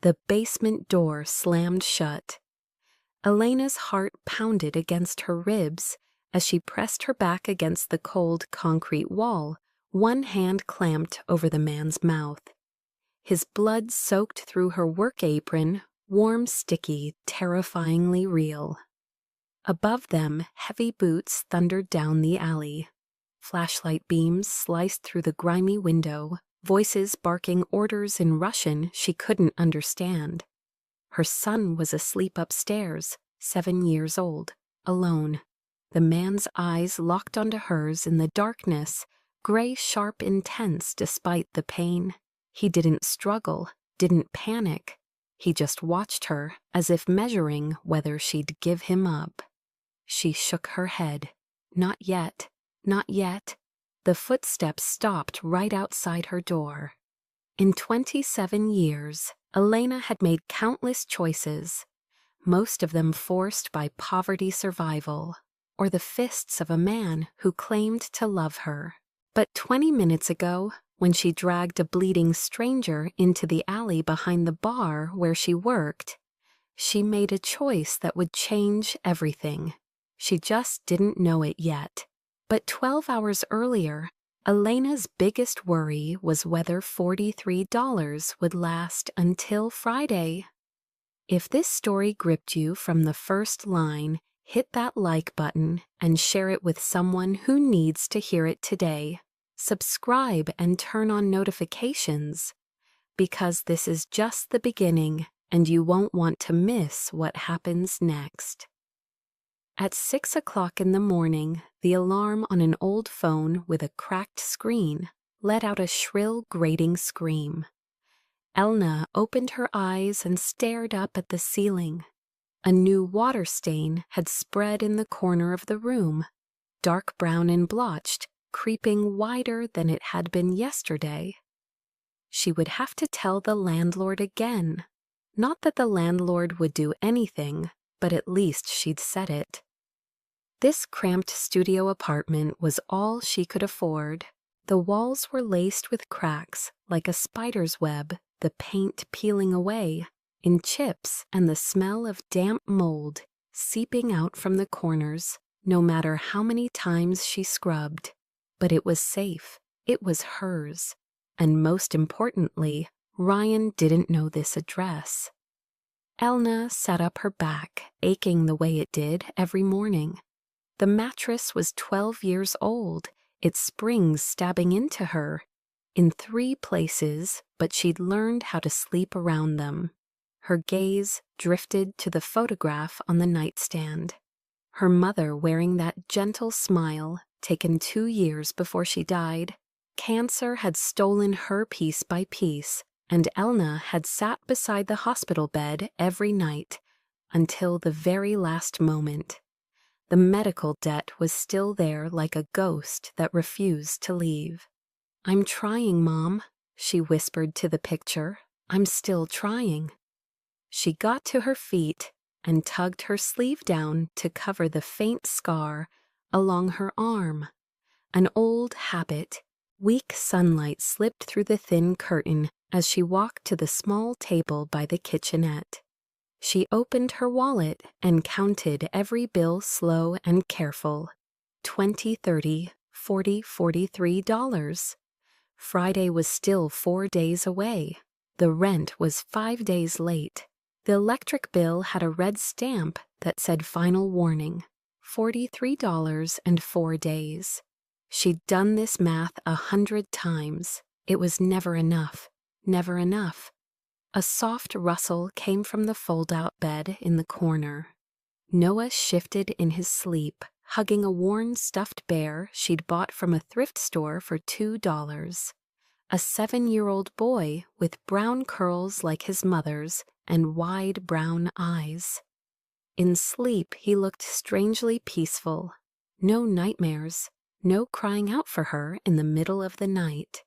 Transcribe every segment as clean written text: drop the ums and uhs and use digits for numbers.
The basement door slammed shut. Elena's heart pounded against her ribs as she pressed her back against the cold concrete wall, one hand clamped over the man's mouth. His blood soaked through her work apron, warm, sticky, terrifyingly real. Above them, heavy boots thundered down the alley. Flashlight beams sliced through the grimy window, voices barking orders in Russian she couldn't understand. Her son was asleep upstairs, 7 years old, alone. The man's eyes locked onto hers in the darkness, gray, sharp, intense despite the pain. He didn't struggle, didn't panic. He just watched her, as if measuring whether she'd give him up. She shook her head. Not yet, not yet. The footsteps stopped right outside her door. In 27 years, Elena had made countless choices, most of them forced by poverty survival, or the fists of a man who claimed to love her. But 20 minutes ago, when she dragged a bleeding stranger into the alley behind the bar where she worked, she made a choice that would change everything. She just didn't know it yet. But 12 hours earlier, Elena's biggest worry was whether $43 would last until Friday. If this story gripped you from the first line, hit that like button and share it with someone who needs to hear it today. Subscribe and turn on notifications, because this is just the beginning and you won't want to miss what happens next. At 6 o'clock in the morning, the alarm on an old phone with a cracked screen let out a shrill, grating scream. Elna opened her eyes and stared up at the ceiling. A new water stain had spread in the corner of the room, dark brown and blotched, creeping wider than it had been yesterday. She would have to tell the landlord again. Not that the landlord would do anything, but at least she'd said it. This cramped studio apartment was all she could afford. The walls were laced with cracks, like a spider's web, the paint peeling away, in chips, and the smell of damp mold seeping out from the corners, no matter how many times she scrubbed. But it was safe. It was hers. And most importantly, Ryan didn't know this address. Elna sat up her back, aching the way it did every morning. The mattress was 12 years old, its springs stabbing into her. In 3 places, but she'd learned how to sleep around them. Her gaze drifted to the photograph on the nightstand. Her mother wearing that gentle smile, taken 2 years before she died. Cancer had stolen her piece by piece, and Elna had sat beside the hospital bed every night, until the very last moment. The medical debt was still there like a ghost that refused to leave. "I'm trying, Mom," she whispered to the picture. "I'm still trying." She got to her feet and tugged her sleeve down to cover the faint scar along her arm. An old habit. Weak sunlight slipped through the thin curtain as she walked to the small table by the kitchenette. She opened her wallet and counted every bill slow and careful. $20, $30, $40, $43. Friday was still 4 days away. The rent was 5 days late. The electric bill had a red stamp that said final warning, $43 and 4 days. She'd done this math 100 times. It was never enough, never enough. A soft rustle came from the fold-out bed in the corner. Noah shifted in his sleep, hugging a worn stuffed bear she'd bought from a thrift store for $2. A 7-year-old boy with brown curls like his mother's and wide brown eyes. In sleep, he looked strangely peaceful. No nightmares, no crying out for her in the middle of the night.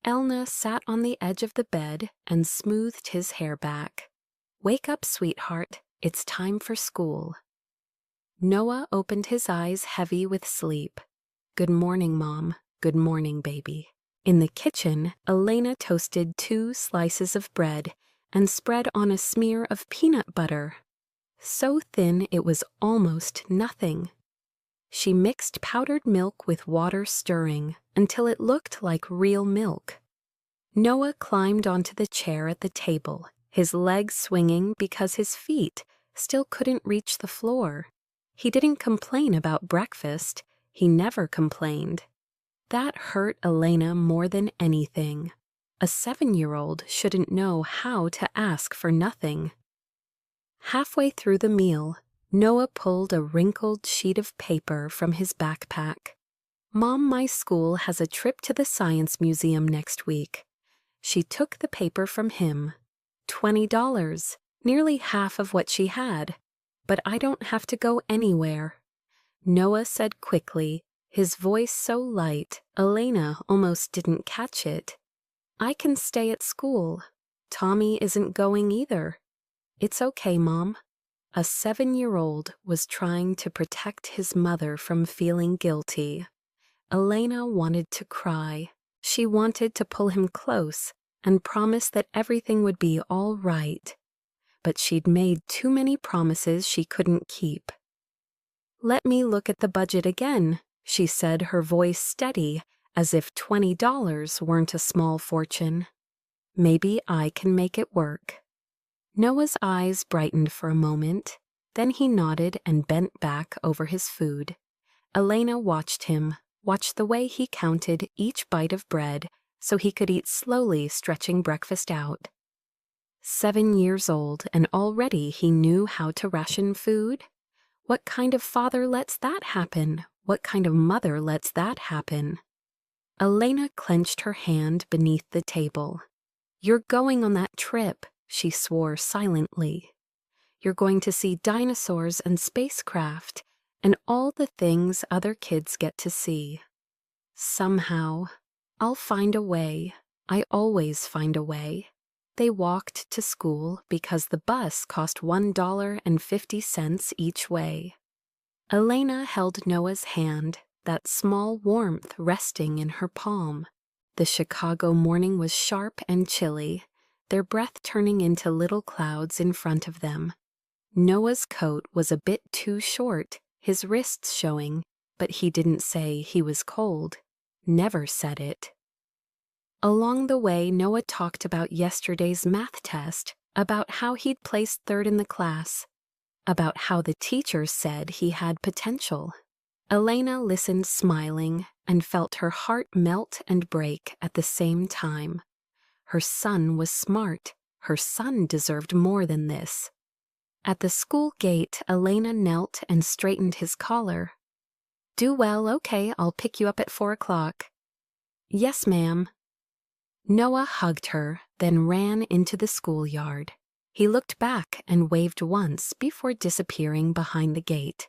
Elna sat on the edge of the bed and smoothed his hair back. "Wake up, sweetheart. It's time for school." Noah opened his eyes heavy with sleep. "Good morning, Mom. Good morning, baby." In the kitchen, Elena toasted 2 slices of bread and spread on a smear of peanut butter. So thin it was almost nothing. She mixed powdered milk with water stirring until it looked like real milk. Noah climbed onto the chair at the table, his legs swinging because his feet still couldn't reach the floor. He didn't complain about breakfast. He never complained. That hurt Elena more than anything. A 7-year-old shouldn't know how to ask for nothing. Halfway through the meal, Noah pulled a wrinkled sheet of paper from his backpack. "Mom, my school has a trip to the Science Museum next week." She took the paper from him. $20, nearly half of what she had. "But I don't have to go anywhere," Noah said quickly, his voice so light Elena almost didn't catch it. "I can stay at school. Tommy isn't going either." "It's okay, Mom." A 7-year-old was trying to protect his mother from feeling guilty. Elena wanted to cry. She wanted to pull him close and promise that everything would be all right. But she'd made too many promises she couldn't keep. "Let me look at the budget again," she said, her voice steady, as if $20 weren't a small fortune. "Maybe I can make it work." Noah's eyes brightened for a moment. Then he nodded and bent back over his food. Elena watched him, watched the way he counted each bite of bread so he could eat slowly, stretching breakfast out. 7 years old, and already he knew how to ration food? What kind of father lets that happen? What kind of mother lets that happen? Elena clenched her hand beneath the table. "You're going on that trip," she swore silently. "You're going to see dinosaurs and spacecraft and all the things other kids get to see. Somehow, I'll find a way. I always find a way." They walked to school because the bus cost $1.50 each way. Elena held Noah's hand, that small warmth resting in her palm. The Chicago morning was sharp and chilly, their breath turning into little clouds in front of them. Noah's coat was a bit too short, his wrists showing, but he didn't say he was cold. Never said it. Along the way, Noah talked about yesterday's math test, about how he'd placed third in the class, about how the teacher said he had potential. Elena listened smiling and felt her heart melt and break at the same time. Her son was smart. Her son deserved more than this. At the school gate, Elena knelt and straightened his collar. "Do well, okay, I'll pick you up at 4 o'clock. "Yes, ma'am." Noah hugged her, then ran into the schoolyard. He looked back and waved once before disappearing behind the gate.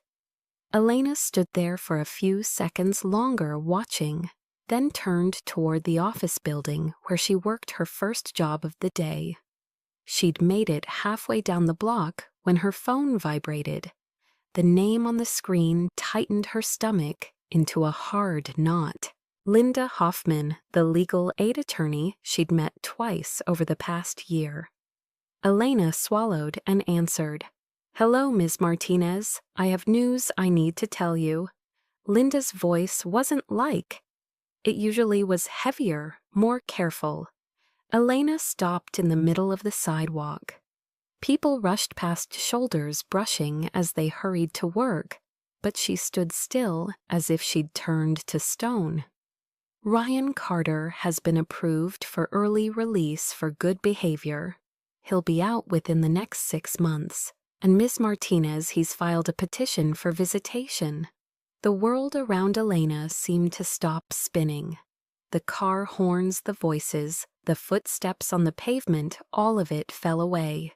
Elena stood there for a few seconds longer watching, then turned toward the office building where she worked her first job of the day. She'd made it halfway down the block when her phone vibrated. The name on the screen tightened her stomach into a hard knot. Linda Hoffman, the legal aid attorney she'd met twice over the past year. Elena swallowed and answered. "Hello, Ms. Martinez. I have news I need to tell you." Linda's voice wasn't like. It usually was heavier, more careful. Elena stopped in the middle of the sidewalk. People rushed past, shoulders brushing as they hurried to work, but she stood still as if she'd turned to stone. "Ryan Carter has been approved for early release for good behavior. He'll be out within the next 6 months. And Ms. Martinez, he's filed a petition for visitation." The world around Elena seemed to stop spinning. The car horns, the voices, the footsteps on the pavement, all of it fell away.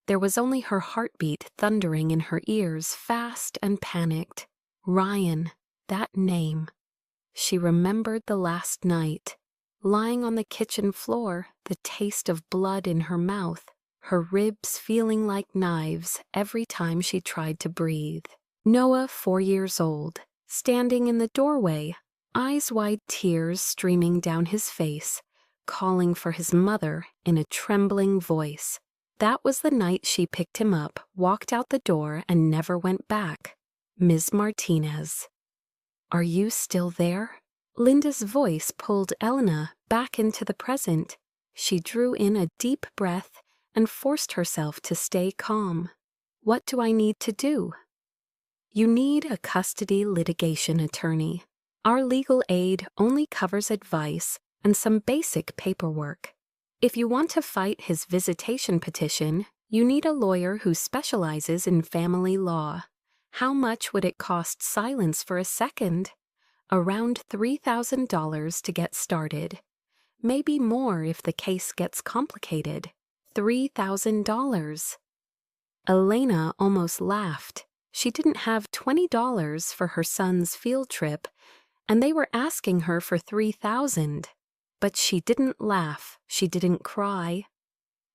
There was only her heartbeat thundering in her ears, fast and panicked. Ryan, that name. She remembered the last night, lying on the kitchen floor, the taste of blood in her mouth, her ribs feeling like knives every time she tried to breathe. Noah, 4 years old, standing in the doorway, eyes wide, tears streaming down his face, calling for his mother in a trembling voice. That was the night she picked him up, walked out the door, and never went back. Ms. Martinez. Are you still there? Linda's voice pulled Elena back into the present. She drew in a deep breath and forced herself to stay calm. What do I need to do? You need a custody litigation attorney. Our legal aid only covers advice and some basic paperwork. If you want to fight his visitation petition, you need a lawyer who specializes in family law. How much would it cost silence for a second? Around $3,000 to get started. Maybe more if the case gets complicated. $3,000. Elena almost laughed. She didn't have $20 for her son's field trip, and they were asking her for $3,000. But she didn't laugh. She didn't cry.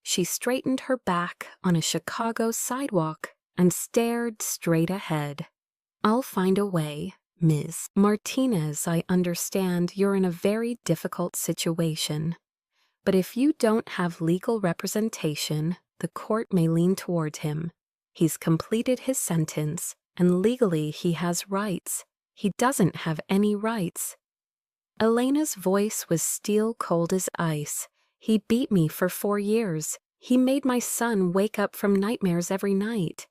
She straightened her back on a Chicago sidewalk and stared straight ahead. I'll find a way. Ms. Martinez, I understand you're in a very difficult situation. But if you don't have legal representation, the court may lean toward him. He's completed his sentence, and legally he has rights. He doesn't have any rights. Elena's voice was steel cold as ice. He beat me for 4 years. He made my son wake up from nightmares every night.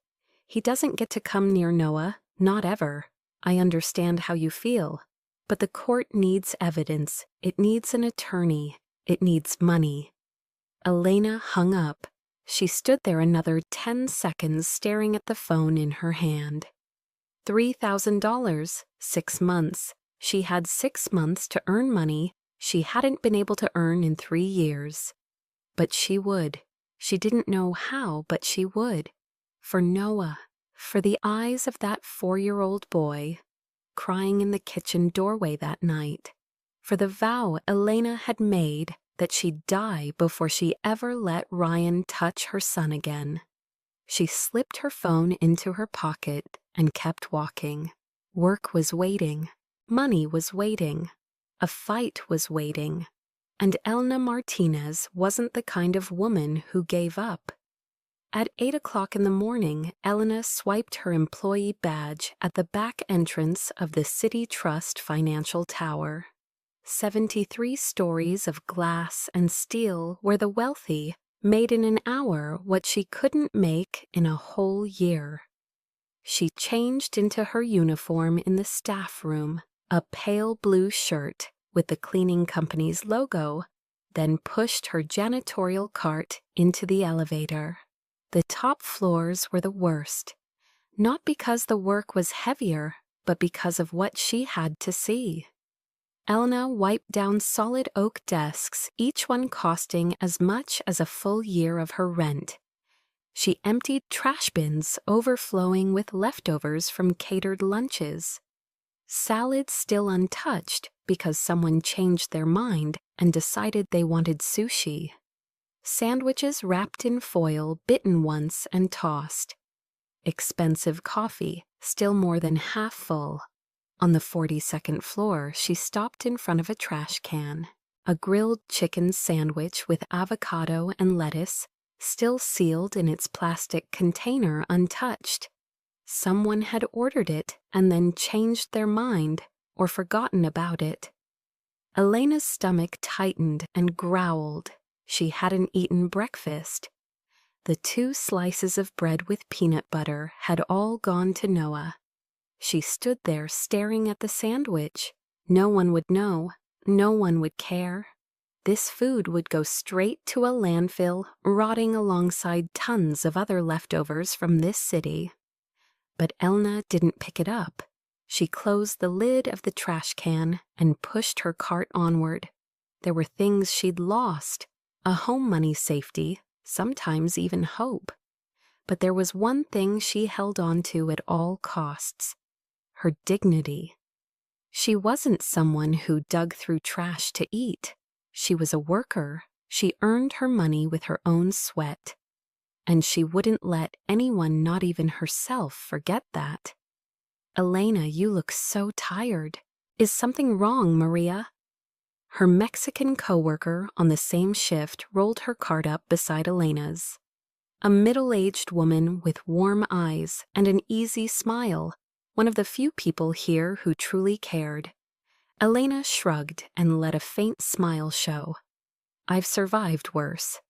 He doesn't get to come near Noah, not ever. I understand how you feel. But the court needs evidence. It needs an attorney. It needs money. Elena hung up. She stood there another 10 seconds staring at the phone in her hand. $3,000, 6 months. She had 6 months to earn money she hadn't been able to earn in 3 years. But she would. She didn't know how, but she would. For Noah. For the eyes of that 4-year-old boy crying in the kitchen doorway that night. For the vow Elena had made that she'd die before she ever let Ryan touch her son again. She slipped her phone into her pocket and kept walking. Work was waiting. Money was waiting. A fight was waiting. And Elena Martinez wasn't the kind of woman who gave up. At 8 o'clock in the morning, Elena swiped her employee badge at the back entrance of the City Trust Financial Tower. 73 stories of glass and steel where the wealthy made in an hour what she couldn't make in a whole year. She changed into her uniform in the staff room, a pale blue shirt with the cleaning company's logo, then pushed her janitorial cart into the elevator. The top floors were the worst, not because the work was heavier, but because of what she had to see. Elena wiped down solid oak desks, each one costing as much as a full year of her rent. She emptied trash bins overflowing with leftovers from catered lunches. Salads still untouched because someone changed their mind and decided they wanted sushi. Sandwiches wrapped in foil, bitten once and tossed. Expensive coffee, still more than half full. On the 42nd floor, she stopped in front of a trash can. A grilled chicken sandwich with avocado and lettuce, still sealed in its plastic container untouched. Someone had ordered it and then changed their mind or forgotten about it. Elena's stomach tightened and growled. She hadn't eaten breakfast. The 2 slices of bread with peanut butter had all gone to Noah. She stood there staring at the sandwich. No one would know. No one would care. This food would go straight to a landfill, rotting alongside tons of other leftovers from this city. But Elna didn't pick it up. She closed the lid of the trash can and pushed her cart onward. There were things she'd lost, a home money safety, sometimes even hope. But there was one thing she held on to at all costs: her dignity. She wasn't someone who dug through trash to eat. She was a worker. She earned her money with her own sweat. And she wouldn't let anyone, not even herself, forget that. Elena, you look so tired. Is something wrong, Maria? Her Mexican coworker on the same shift rolled her cart up beside Elena's. a middle-aged woman with warm eyes and an easy smile, one of the few people here who truly cared. Elena shrugged and let a faint smile show. I've survived worse.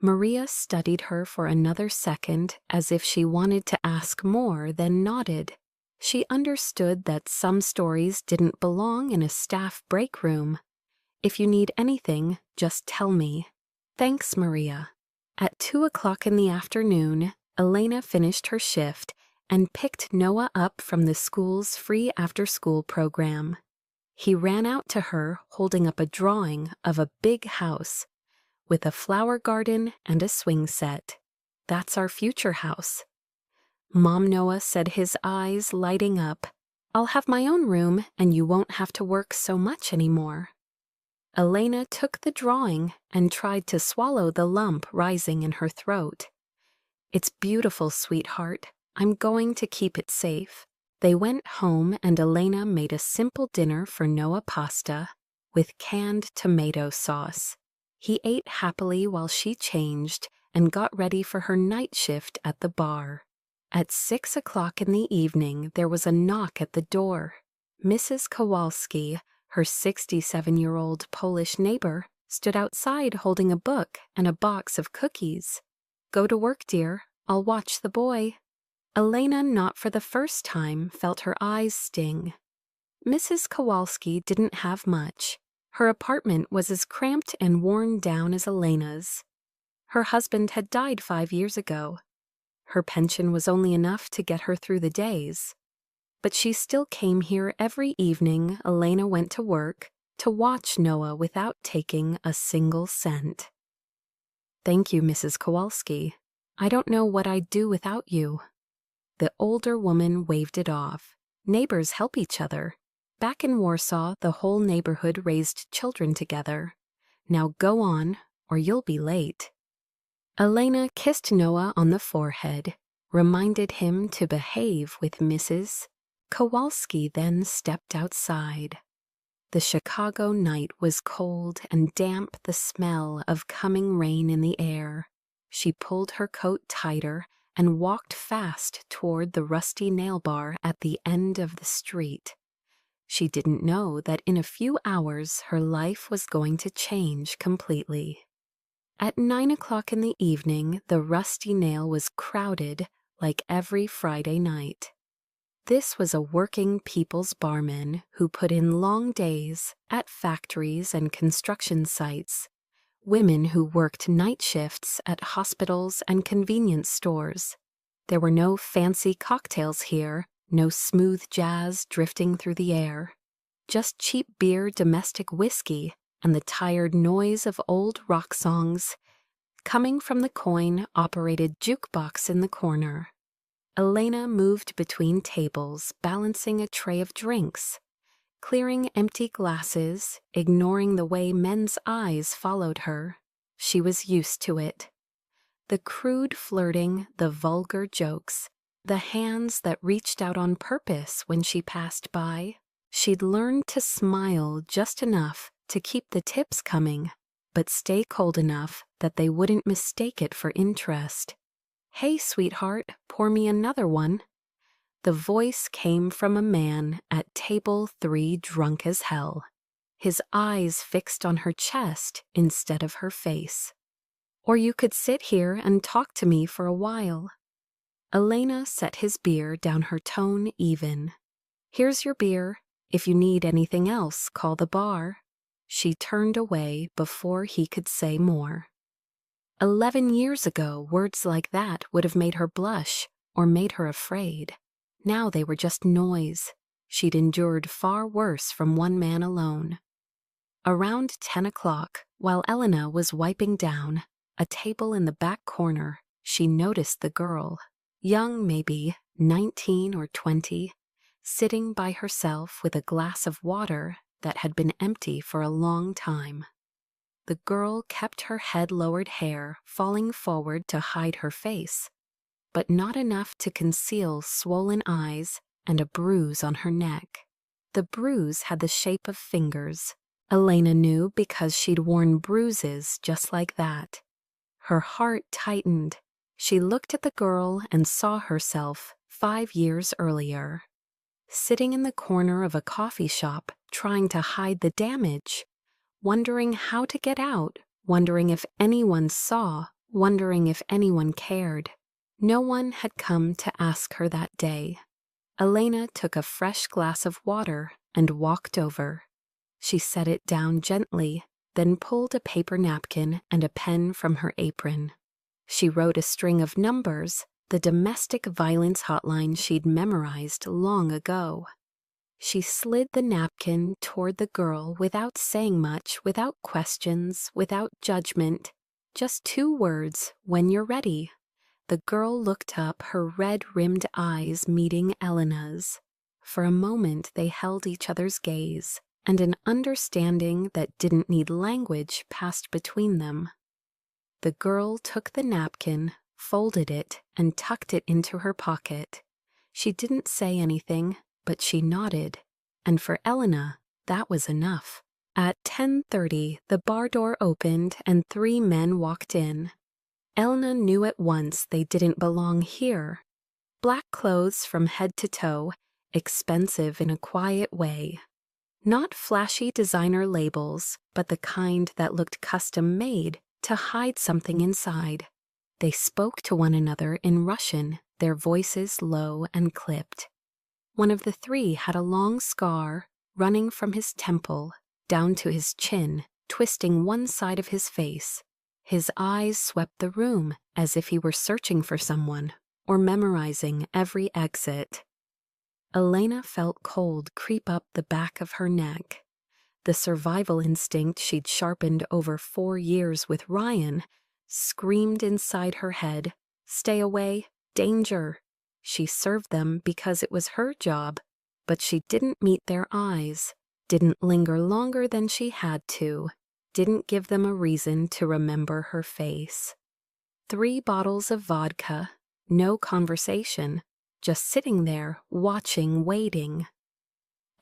Maria studied her for another second as if she wanted to ask more, then nodded. She understood that some stories didn't belong in a staff break room. If you need anything, just tell me. Thanks, Maria. At 2 o'clock in the afternoon, Elena finished her shift and picked Noah up from the school's free after-school program. He ran out to her holding up a drawing of a big house with a flower garden and a swing set. That's our future house. Mom Noah said, his eyes lighting up. I'll have my own room and you won't have to work so much anymore. Elena took the drawing and tried to swallow the lump rising in her throat. It's beautiful, sweetheart. I'm going to keep it safe. They went home and Elena made a simple dinner for Noah, pasta with canned tomato sauce. He ate happily while she changed and got ready for her night shift at the bar. At 6 o'clock in the evening, there was a knock at the door. Mrs. Kowalski, her 67-year-old Polish neighbor, stood outside holding a book and a box of cookies. Go to work, dear. I'll watch the boy. Elena, not for the first time, felt her eyes sting. Mrs. Kowalski didn't have much. Her apartment was as cramped and worn down as Elena's. Her husband had died 5 years ago. Her pension was only enough to get her through the days. But she still came here every evening Elena went to work to watch Noah without taking a single cent. Thank you, Mrs. Kowalski. I don't know what I'd do without you. The older woman waved it off. Neighbors help each other. Back in Warsaw, the whole neighborhood raised children together. Now go on, or you'll be late. Elena kissed Noah on the forehead, reminded him to behave with Mrs. Kowalski, then stepped outside. The Chicago night was cold and damp, the smell of coming rain in the air. She pulled her coat tighter and walked fast toward the rusty nail bar at the end of the street. She didn't know that in a few hours her life was going to change completely. At 9 o'clock in the evening, the rusty nail was crowded like every Friday night. This was a working people's barman who put in long days at factories and construction sites, women who worked night shifts at hospitals and convenience stores. There were no fancy cocktails here, no smooth jazz drifting through the air, just cheap beer, domestic whiskey, and the tired noise of old rock songs coming from the coin-operated jukebox in the corner. Elena moved between tables, balancing a tray of drinks, clearing empty glasses, ignoring the way men's eyes followed her. She was used to it. The crude flirting, the vulgar jokes, the hands that reached out on purpose when she passed by. She'd learned to smile just enough to keep the tips coming, but stay cold enough that they wouldn't mistake it for interest. Hey, sweetheart, pour me another one. The voice came from a man at table 3, drunk as hell, his eyes fixed on her chest instead of her face. Or you could sit here and talk to me for a while. Elena set his beer down, her tone even. Here's your beer. If you need anything else, call the bar. She turned away before he could say more. 11 years ago, words like that would have made her blush or made her afraid. Now they were just noise. She'd endured far worse from one man alone. Around 10 o'clock, while Elena was wiping down a table in the back corner, she noticed the girl, young maybe, 19 or 20, sitting by herself with a glass of water that had been empty for a long time. The girl kept her head-lowered hair falling forward to hide her face, but not enough to conceal swollen eyes and a bruise on her neck. The bruise had the shape of fingers. Elena knew because she'd worn bruises just like that. Her heart tightened. She looked at the girl and saw herself 5 years earlier, sitting in the corner of a coffee shop trying to hide the damage, wondering how to get out, wondering if anyone saw, wondering if anyone cared. No one had come to ask her that day. Elena took a fresh glass of water and walked over. She set it down gently, then pulled a paper napkin and a pen from her apron. She wrote a string of numbers, the domestic violence hotline she'd memorized long ago. She slid the napkin toward the girl without saying much, without questions, without judgment. Just 2 words, "When you're ready." The girl looked up, her red-rimmed eyes meeting Elena's. For a moment they held each other's gaze, and an understanding that didn't need language passed between them. The girl took the napkin, folded it, and tucked it into her pocket. She didn't say anything, but she nodded, and for Elena, that was enough. At 10:30, the bar door opened and 3 men walked in. Elena knew at once they didn't belong here. Black clothes from head to toe, expensive in a quiet way. Not flashy designer labels, but the kind that looked custom-made to hide something inside. They spoke to one another in Russian, their voices low and clipped. One of the 3 had a long scar running from his temple down to his chin, twisting one side of his face. His eyes swept the room as if he were searching for someone or memorizing every exit. Elena felt cold creep up the back of her neck. The survival instinct she'd sharpened over 4 years with Ryan screamed inside her head, "Stay away, danger." She served them because it was her job, but she didn't meet their eyes, didn't linger longer than she had to, didn't give them a reason to remember her face. 3 bottles of vodka, no conversation, just sitting there, watching, waiting.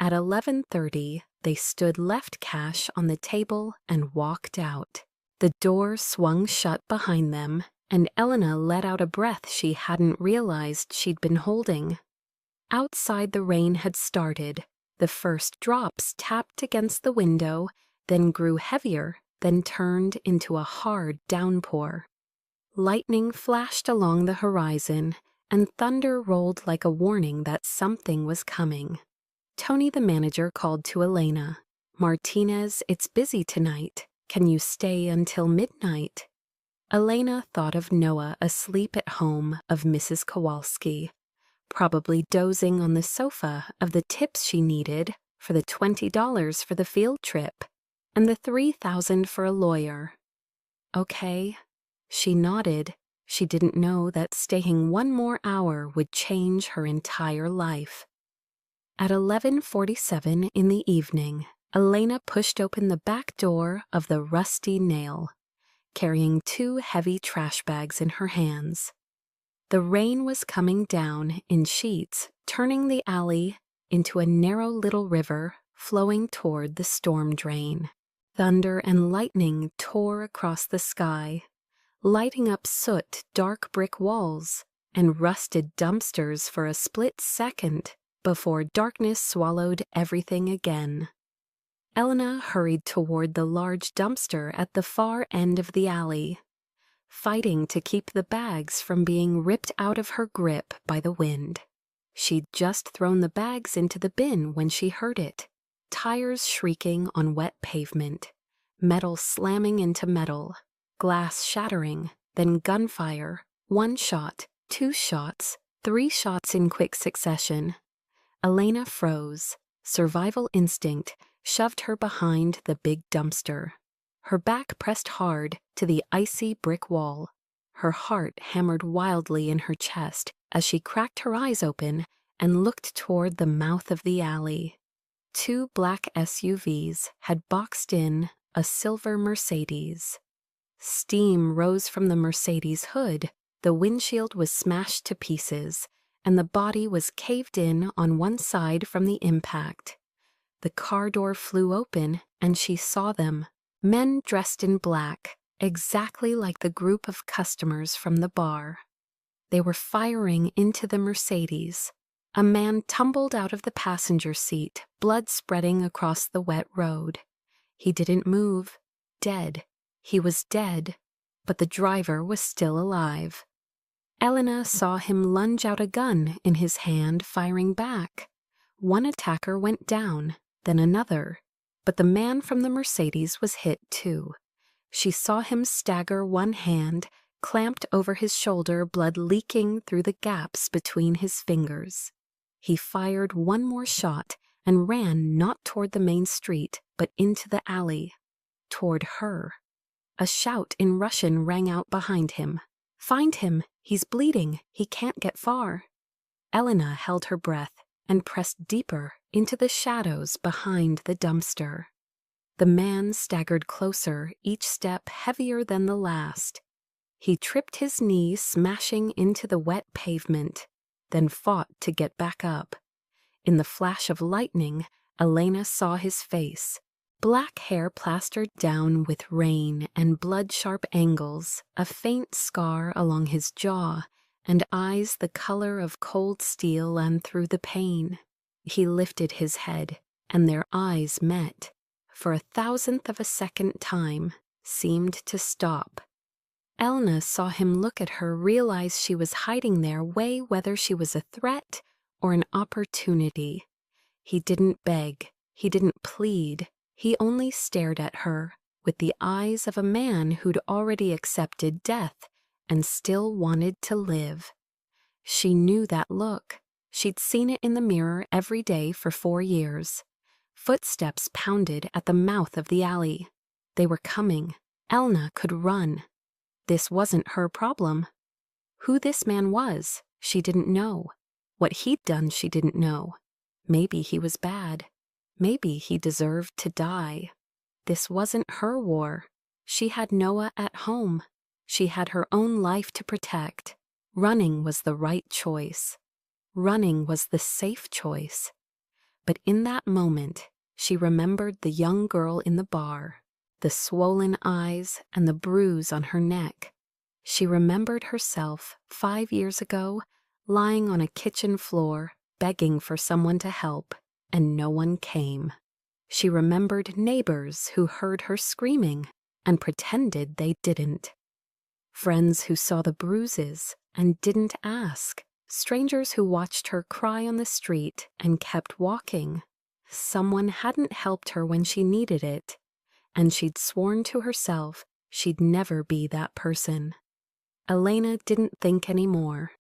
At 11:30, they stood left cash on the table and walked out. The door swung shut behind them, and Elena let out a breath she hadn't realized she'd been holding. Outside, the rain had started. The first drops tapped against the window, then grew heavier, then turned into a hard downpour. Lightning flashed along the horizon, and thunder rolled like a warning that something was coming. Tony, the manager, called to Elena. "Martinez, it's busy tonight. Can you stay until midnight?" Elena thought of Noah asleep at home, of Mrs. Kowalski, probably dozing on the sofa, of the tips she needed for the $20 for the field trip, and the $3,000 for a lawyer. Okay. She nodded. She didn't know that staying 1 more hour would change her entire life. At 11:47 in the evening, Elena pushed open the back door of the Rusty Nail, carrying 2 heavy trash bags in her hands. The rain was coming down in sheets, turning the alley into a narrow little river flowing toward the storm drain. Thunder and lightning tore across the sky, lighting up soot, dark brick walls, and rusted dumpsters for a split second before darkness swallowed everything again. Elena hurried toward the large dumpster at the far end of the alley, fighting to keep the bags from being ripped out of her grip by the wind. She'd just thrown the bags into the bin when she heard it, tires shrieking on wet pavement, metal slamming into metal, glass shattering, then gunfire, 1 shot, 2 shots, 3 shots in quick succession. Elena froze. Survival instinct shoved her behind the big dumpster. Her back pressed hard to the icy brick wall. Her heart hammered wildly in her chest as she cracked her eyes open and looked toward the mouth of the alley. 2 black SUVs had boxed in a silver Mercedes. Steam rose from the Mercedes hood, the windshield was smashed to pieces, and the body was caved in on one side from the impact. The car door flew open, and she saw them, men dressed in black, exactly like the group of customers from the bar. They were firing into the Mercedes. A man tumbled out of the passenger seat, blood spreading across the wet road. He didn't move. Dead. He was dead, but the driver was still alive. Elena saw him lunge out a gun in his hand, firing back. One attacker went down, then another, but the man from the Mercedes was hit too. She saw him stagger, one hand clamped over his shoulder, blood leaking through the gaps between his fingers. He fired one more shot and ran not toward the main street, but into the alley, toward her. A shout in Russian rang out behind him. "Find him! He's bleeding! He can't get far!" Elena held her breath and pressed deeper into the shadows behind the dumpster. The man staggered closer, each step heavier than the last. He tripped his knee, smashing into the wet pavement, then fought to get back up. In the flash of lightning, Elena saw his face. Black hair plastered down with rain and blood-sharp angles, a faint scar along his jaw, and eyes the color of cold steel and through the pain. He lifted his head, and their eyes met. For 1,000th of a second time, seemed to stop. Elena saw him look at her, realize she was hiding there, weigh whether she was a threat or an opportunity. He didn't beg, he didn't plead, he only stared at her with the eyes of a man who'd already accepted death and still wanted to live. She knew that look. She'd seen it in the mirror every day for 4 years. Footsteps pounded at the mouth of the alley. They were coming. Elena could run. This wasn't her problem. Who this man was, she didn't know. What he'd done, she didn't know. Maybe he was bad. Maybe he deserved to die. This wasn't her war. She had Noah at home. She had her own life to protect. Running was the right choice. Running was the safe choice. But in that moment, she remembered the young girl in the bar, the swollen eyes and the bruise on her neck. She remembered herself 5 years ago, lying on a kitchen floor, begging for someone to help, and no one came. She remembered neighbors who heard her screaming and pretended they didn't. Friends who saw the bruises and didn't ask. Strangers who watched her cry on the street and kept walking. Someone hadn't helped her when she needed it, and she'd sworn to herself she'd never be that person. Elena didn't think anymore.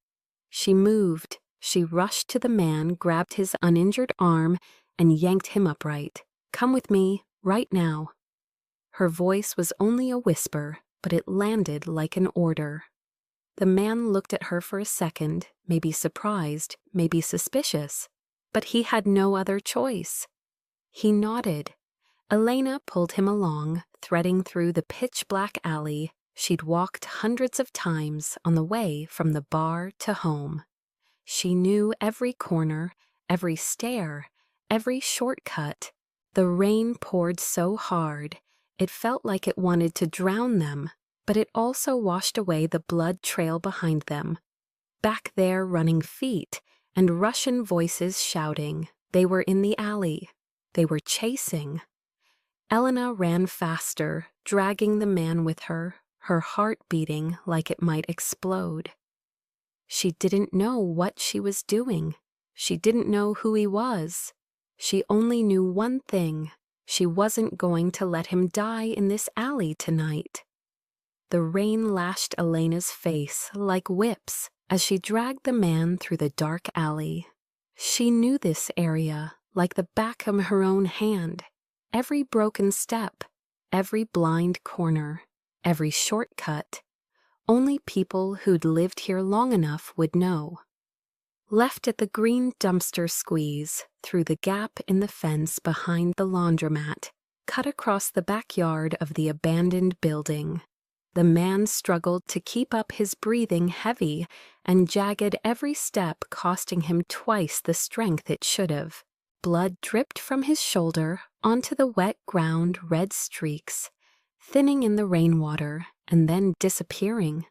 She moved. She rushed to the man, grabbed his uninjured arm, and yanked him upright. "Come with me, right now." Her voice was only a whisper, but it landed like an order. The man looked at her for a second, maybe surprised, maybe suspicious, but he had no other choice. He nodded. Elena pulled him along, threading through the pitch-black alley she'd walked hundreds of times on the way from the bar to home. She knew every corner, every stair, every shortcut. The rain poured so hard, it felt like it wanted to drown them, but it also washed away the blood trail behind them. Back there, running feet and Russian voices shouting. They were in the alley. They were chasing. Elena ran faster, dragging the man with her, her heart beating like it might explode. She didn't know what she was doing. She didn't know who he was. She only knew one thing. She wasn't going to let him die in this alley tonight. The rain lashed Elena's face like whips as she dragged the man through the dark alley. She knew this area like the back of her own hand. Every broken step, every blind corner, every shortcut. Only people who'd lived here long enough would know. Left at the green dumpster squeeze, through the gap in the fence behind the laundromat, cut across the backyard of the abandoned building. The man struggled to keep up his breathing heavy and jagged every step costing him twice the strength it should have. Blood dripped from his shoulder onto the wet ground, red streaks, thinning in the rainwater and then disappearing.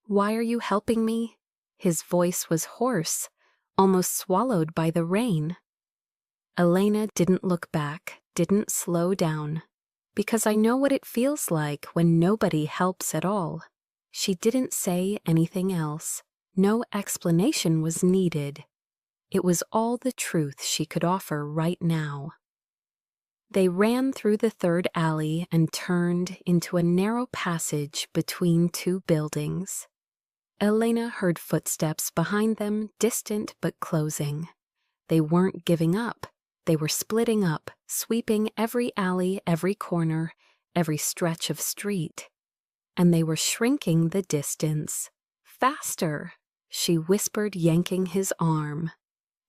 "Why are you helping me?" His voice was hoarse, almost swallowed by the rain. Elena didn't look back, didn't slow down, because I know what it feels like when nobody helps at all. She didn't say anything else. No explanation was needed. It was all the truth she could offer right now. They ran through the third alley and turned into a narrow passage between two buildings. Elena heard footsteps behind them, distant but closing. They weren't giving up. They were splitting up, sweeping every alley, every corner, every stretch of street. And they were shrinking the distance. Faster, she whispered, yanking his arm.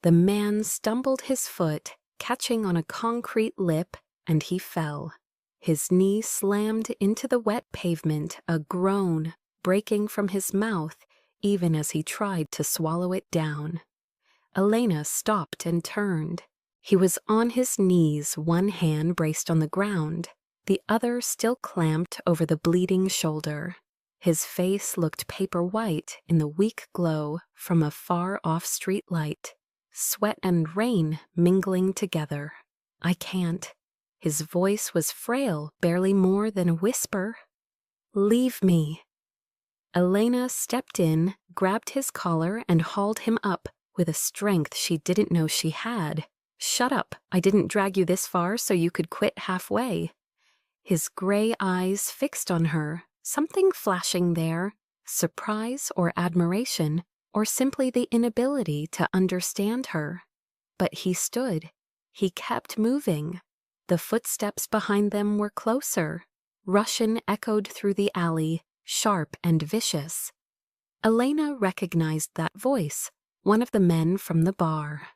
The man stumbled his foot, catching on a concrete lip, and he fell. His knee slammed into the wet pavement, a groan breaking from his mouth even as he tried to swallow it down. Elena stopped and turned. He was on his knees, one hand braced on the ground, the other still clamped over the bleeding shoulder. His face looked paper white in the weak glow from a far-off street light. Sweat and rain mingling together. I can't. His voice was frail, barely more than a whisper. Leave me. Elena stepped in, grabbed his collar, and hauled him up with a strength she didn't know she had. Shut up. I didn't drag you this far so you could quit halfway. His gray eyes fixed on her, something flashing there, surprise or admiration, or simply the inability to understand her. But he stood. He kept moving. The footsteps behind them were closer. Russian echoed through the alley, sharp and vicious. Elena recognized that voice, one of the men from the bar.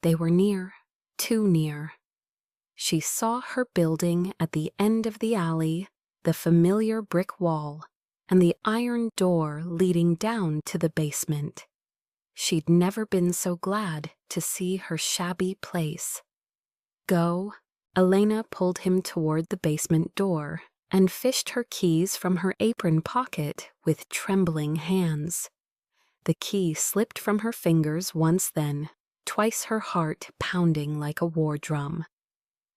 They were near, too near. She saw her building at the end of the alley, the familiar brick wall, and the iron door leading down to the basement. She'd never been so glad to see her shabby place. Go. Elena pulled him toward the basement door and fished her keys from her apron pocket with trembling hands. The key slipped from her fingers once then, twice her heart pounding like a war drum.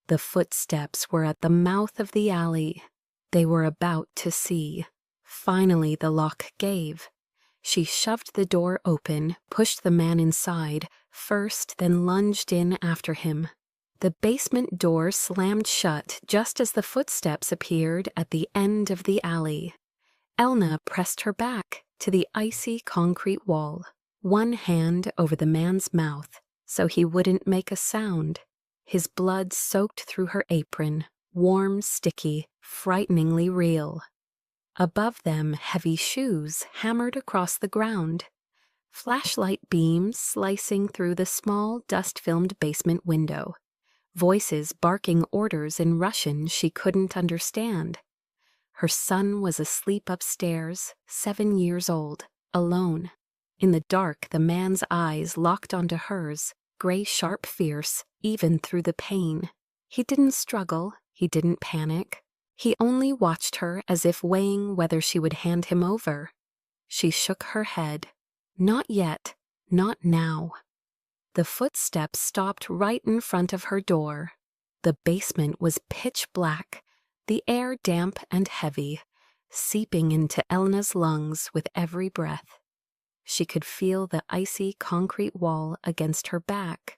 The footsteps were at the mouth of the alley. They were about to see. Finally the lock gave. She shoved the door open, pushed the man inside, first, then lunged in after him. The basement door slammed shut just as the footsteps appeared at the end of the alley. Elna pressed her back to the icy concrete wall, one hand over the man's mouth so he wouldn't make a sound. His blood soaked through her apron, warm, sticky, frighteningly real. Above them, heavy shoes hammered across the ground. Flashlight beams slicing through the small, dust-filmed basement window. Voices barking orders in Russian she couldn't understand. Her son was asleep upstairs, 7 years old, alone. In the dark, the man's eyes locked onto hers, gray, sharp, fierce, even through the pain. He didn't struggle, he didn't panic. He only watched her as if weighing whether she would hand him over. She shook her head. Not yet, not now. The footsteps stopped right in front of her door. The basement was pitch black, the air damp and heavy, seeping into Elna's lungs with every breath. She could feel the icy concrete wall against her back,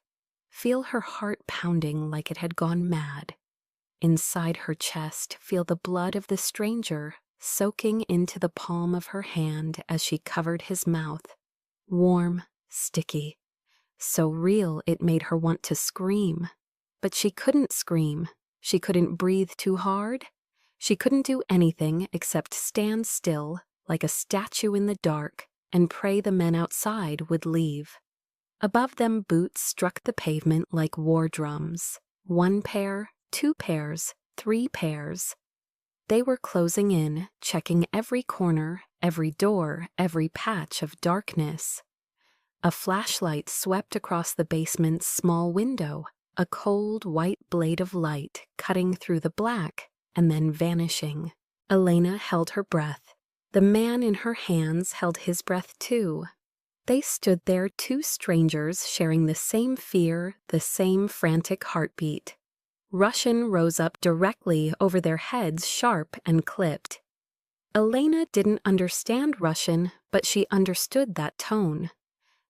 feel her heart pounding like it had gone mad. Inside her chest, feel the blood of the stranger soaking into the palm of her hand as she covered his mouth. Warm, sticky. So real it made her want to scream. But she couldn't scream. She couldn't breathe too hard. She couldn't do anything except stand still, like a statue in the dark, and pray the men outside would leave. Above them, boots struck the pavement like war drums. 1 pair, 2 pairs, 3 pairs. They were closing in, checking every corner, every door, every patch of darkness. A flashlight swept across the basement's small window, a cold white blade of light cutting through the black and then vanishing. Elena held her breath. The man in her hands held his breath too. They stood there, two strangers sharing the same fear, the same frantic heartbeat. Russian rose up directly over their heads, sharp and clipped. Elena didn't understand Russian, but she understood that tone.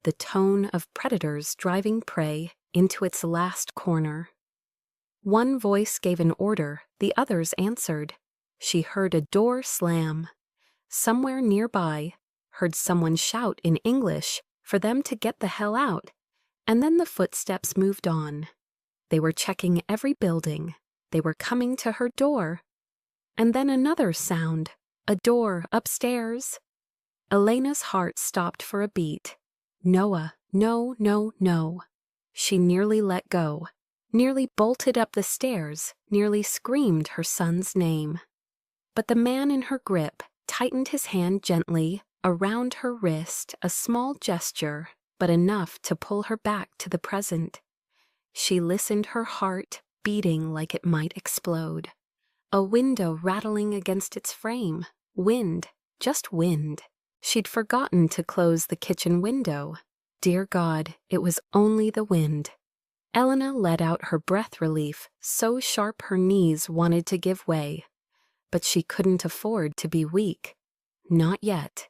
The tone of predators driving prey into its last corner. One voice gave an order, the others answered. She heard a door slam. Somewhere nearby, heard someone shout in English for them to get the hell out, and then the footsteps moved on. They were checking every building. They were coming to her door. And then another sound, a door upstairs. Elena's heart stopped for a beat. Noah, no, no, no. She nearly let go, nearly bolted up the stairs, nearly screamed her son's name. But the man in her grip tightened his hand gently around her wrist, a small gesture, but enough to pull her back to the present. She listened, her heart beating like it might explode. A window rattling against its frame. Wind, just wind. She'd forgotten to close the kitchen window. Dear God, it was only the wind. Elena let out her breath relief, so sharp her knees wanted to give way. But she couldn't afford to be weak. Not yet.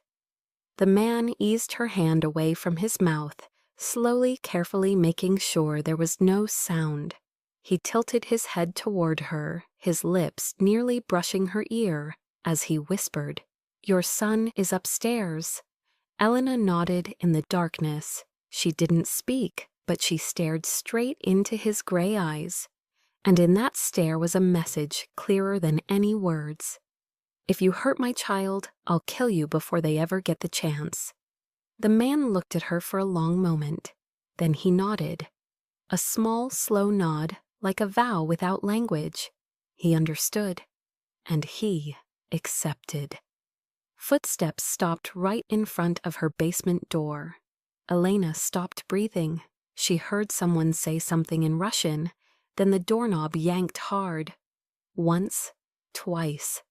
The man eased her hand away from his mouth, slowly, carefully making sure there was no sound. He tilted his head toward her, his lips nearly brushing her ear, as he whispered, "Your son is upstairs." Elena nodded in the darkness. She didn't speak, but she stared straight into his gray eyes. And in that stare was a message clearer than any words. "If you hurt my child, I'll kill you before they ever get the chance." The man looked at her for a long moment. Then he nodded. A small, slow nod, like a vow without language. He understood. And he accepted. Footsteps stopped right in front of her basement door. Elena stopped breathing. She heard someone say something in Russian. Then the doorknob yanked hard. Once, twice.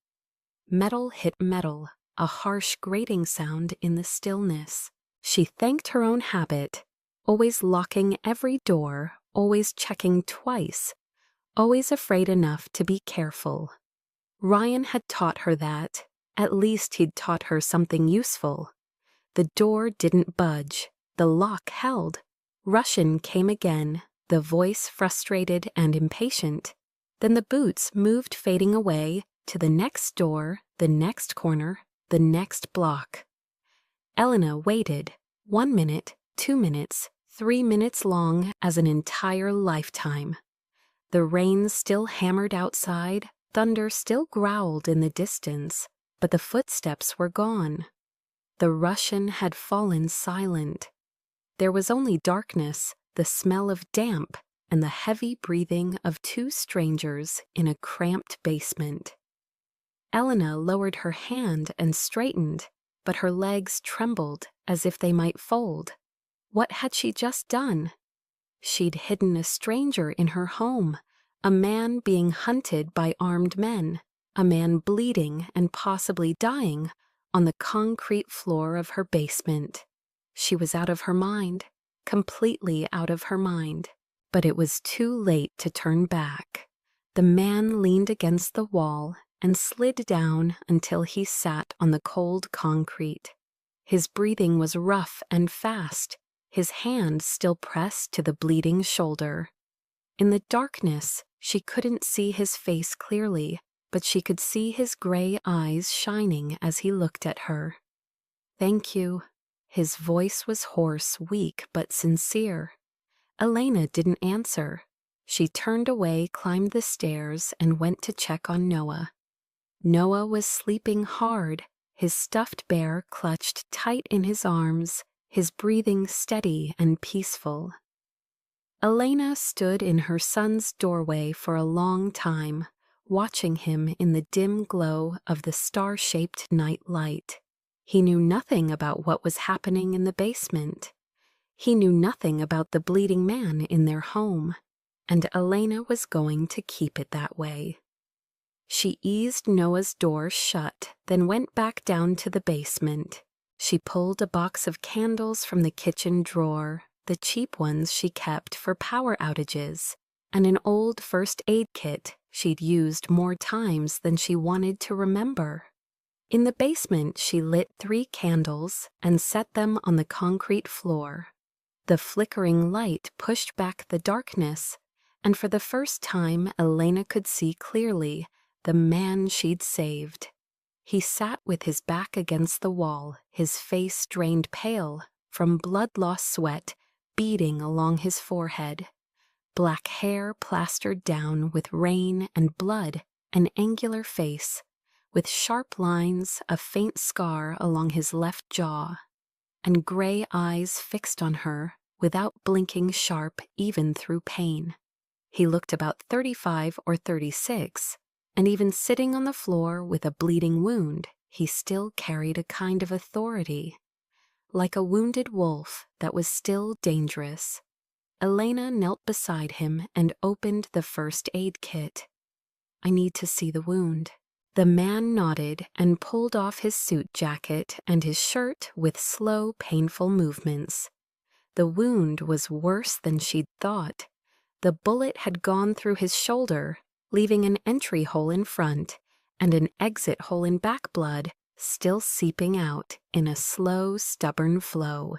Metal hit metal, a harsh grating sound in the stillness. She thanked her own habit, always locking every door, always checking twice, always afraid enough to be careful. Ryan had taught her that. At least he'd taught her something useful. The door didn't budge. The lock held. Russian came again, the voice frustrated and impatient. Then the boots moved, fading away, to the next door, the next corner, the next block. Elena waited. 1 minute, 2 minutes, 3 minutes long as an entire lifetime. The rain still hammered outside, thunder still growled in the distance, but the footsteps were gone. The Russian had fallen silent. There was only darkness, the smell of damp, and the heavy breathing of two strangers in a cramped basement. Elena lowered her hand and straightened, but her legs trembled as if they might fold. What had she just done? She'd hidden a stranger in her home, a man being hunted by armed men, a man bleeding and possibly dying on the concrete floor of her basement. She was out of her mind, completely out of her mind. But it was too late to turn back. The man leaned against the wall and slid down until he sat on the cold concrete. His breathing was rough and fast, his hand still pressed to the bleeding shoulder. In the darkness, she couldn't see his face clearly, but she could see his gray eyes shining as he looked at her. "Thank you." His voice was hoarse, weak, but sincere. Elena didn't answer. She turned away, climbed the stairs, and went to check on Noah. Noah was sleeping hard, his stuffed bear clutched tight in his arms, his breathing steady and peaceful. Elena stood in her son's doorway for a long time, watching him in the dim glow of the star-shaped night light. He knew nothing about what was happening in the basement. He knew nothing about the bleeding man in their home, and Elena was going to keep it that way. She eased Noah's door shut, then went back down to the basement. She pulled a box of candles from the kitchen drawer, the cheap ones she kept for power outages, and an old first aid kit she'd used more times than she wanted to remember. In the basement, she lit 3 candles and set them on the concrete floor. The flickering light pushed back the darkness, and for the first time Elena could see clearly the man she'd saved. He sat with his back against the wall, his face drained pale from blood-loss sweat beading along his forehead. Black hair plastered down with rain and blood, an angular face, with sharp lines, a faint scar along his left jaw, and gray eyes fixed on her without blinking sharp even through pain. He looked about 35 or 36, and even sitting on the floor with a bleeding wound, he still carried a kind of authority, like a wounded wolf that was still dangerous. Elena knelt beside him and opened the first aid kit. "I need to see the wound." The man nodded and pulled off his suit jacket and his shirt with slow, painful movements. The wound was worse than she'd thought. The bullet had gone through his shoulder, leaving an entry hole in front and an exit hole in back blood still seeping out in a slow, stubborn flow.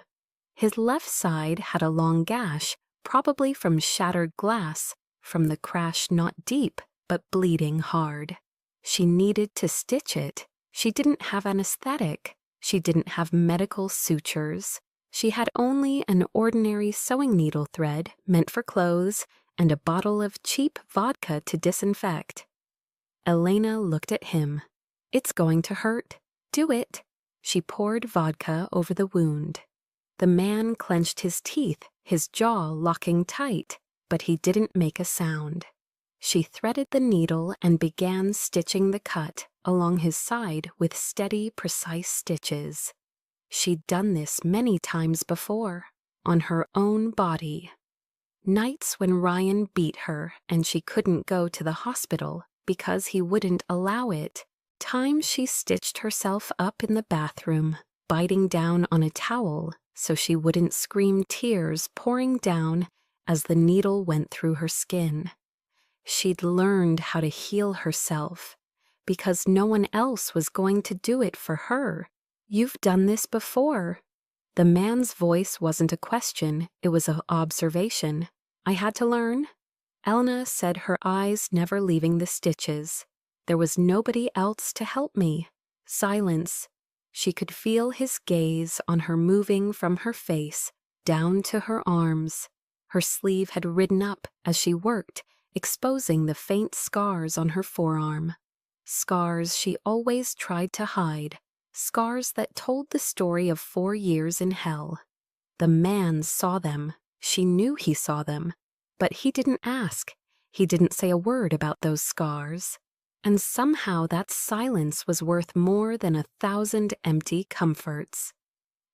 His left side had a long gash, probably from shattered glass, from the crash not deep, but bleeding hard. She needed to stitch it. She didn't have anesthetic. She didn't have medical sutures. She had only an ordinary sewing needle thread meant for clothes and a bottle of cheap vodka to disinfect. Elena looked at him. "It's going to hurt. Do it." She poured vodka over the wound. The man clenched his teeth, his jaw locking tight, but he didn't make a sound. She threaded the needle and began stitching the cut along his side with steady, precise stitches. She'd done this many times before, on her own body. Nights when Ryan beat her and she couldn't go to the hospital because he wouldn't allow it. Times she stitched herself up in the bathroom, biting down on a towel so she wouldn't scream tears pouring down as the needle went through her skin. She'd learned how to heal herself because no one else was going to do it for her. "You've done this before." The man's voice wasn't a question, it was an observation. "I had to learn." Elena said, her eyes never leaving the stitches. "There was nobody else to help me." Silence. She could feel his gaze on her moving from her face down to her arms. Her sleeve had ridden up as she worked, exposing the faint scars on her forearm. Scars she always tried to hide, scars that told the story of 4 years in hell. The man saw them. She knew he saw them. But he didn't ask. He didn't say a word about those scars. And somehow that silence was worth more than 1,000 empty comforts.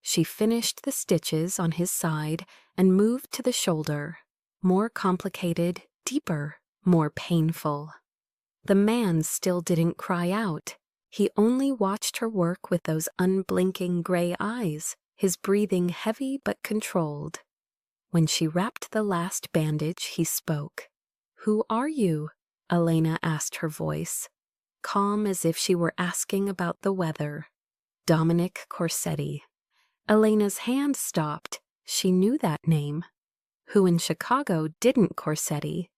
She finished the stitches on his side and moved to the shoulder. More complicated, deeper, more painful. The man still didn't cry out. He only watched her work with those unblinking gray eyes, his breathing heavy but controlled. When she wrapped the last bandage, he spoke. "Who are you?" Elena asked, her voice calm as if she were asking about the weather. "Dominic Corsetti." Elena's hand stopped. She knew that name. Who in Chicago didn't Corsetti?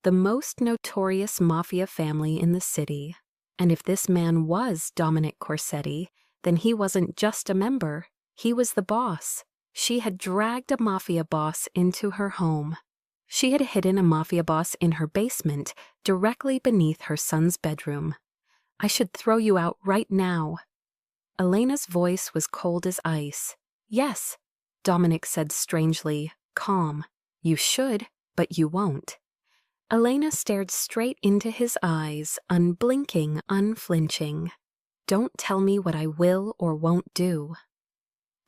The most notorious Mafia family in the city. And if this man was Dominic Corsetti, then he wasn't just a member. He was the boss. She had dragged a Mafia boss into her home. She had hidden a Mafia boss in her basement, directly beneath her son's bedroom. "I should throw you out right now." Elena's voice was cold as ice. "Yes," Dominic said strangely, calm. "You should, but you won't." Elena stared straight into his eyes, unblinking, unflinching. "Don't tell me what I will or won't do."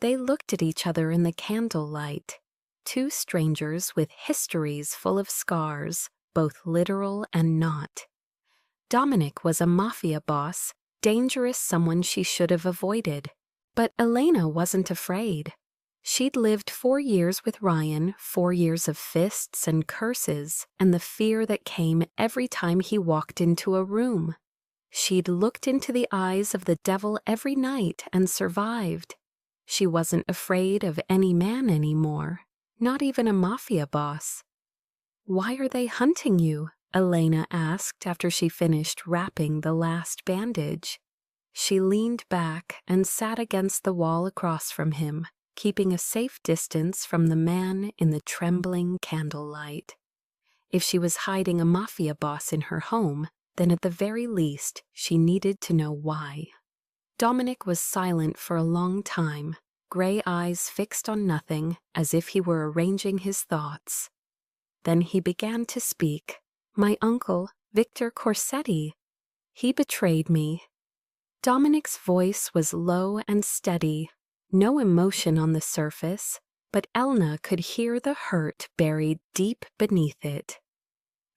They looked at each other in the candlelight. 2 strangers with histories full of scars, both literal and not. Dominic was a Mafia boss, dangerous, someone she should have avoided. But Elena wasn't afraid. She'd lived 4 years with Ryan, 4 years of fists and curses, and the fear that came every time he walked into a room. She'd looked into the eyes of the devil every night and survived. She wasn't afraid of any man anymore, not even a mafia boss. "Why are they hunting you?" Elena asked after she finished wrapping the last bandage. She leaned back and sat against the wall across from him, keeping a safe distance from the man in the trembling candlelight. If she was hiding a mafia boss in her home, then at the very least she needed to know why. Dominic was silent for a long time, gray eyes fixed on nothing, as if he were arranging his thoughts. Then he began to speak. "My uncle, Victor Corsetti. He betrayed me." Dominic's voice was low and steady, no emotion on the surface, but Elna could hear the hurt buried deep beneath it.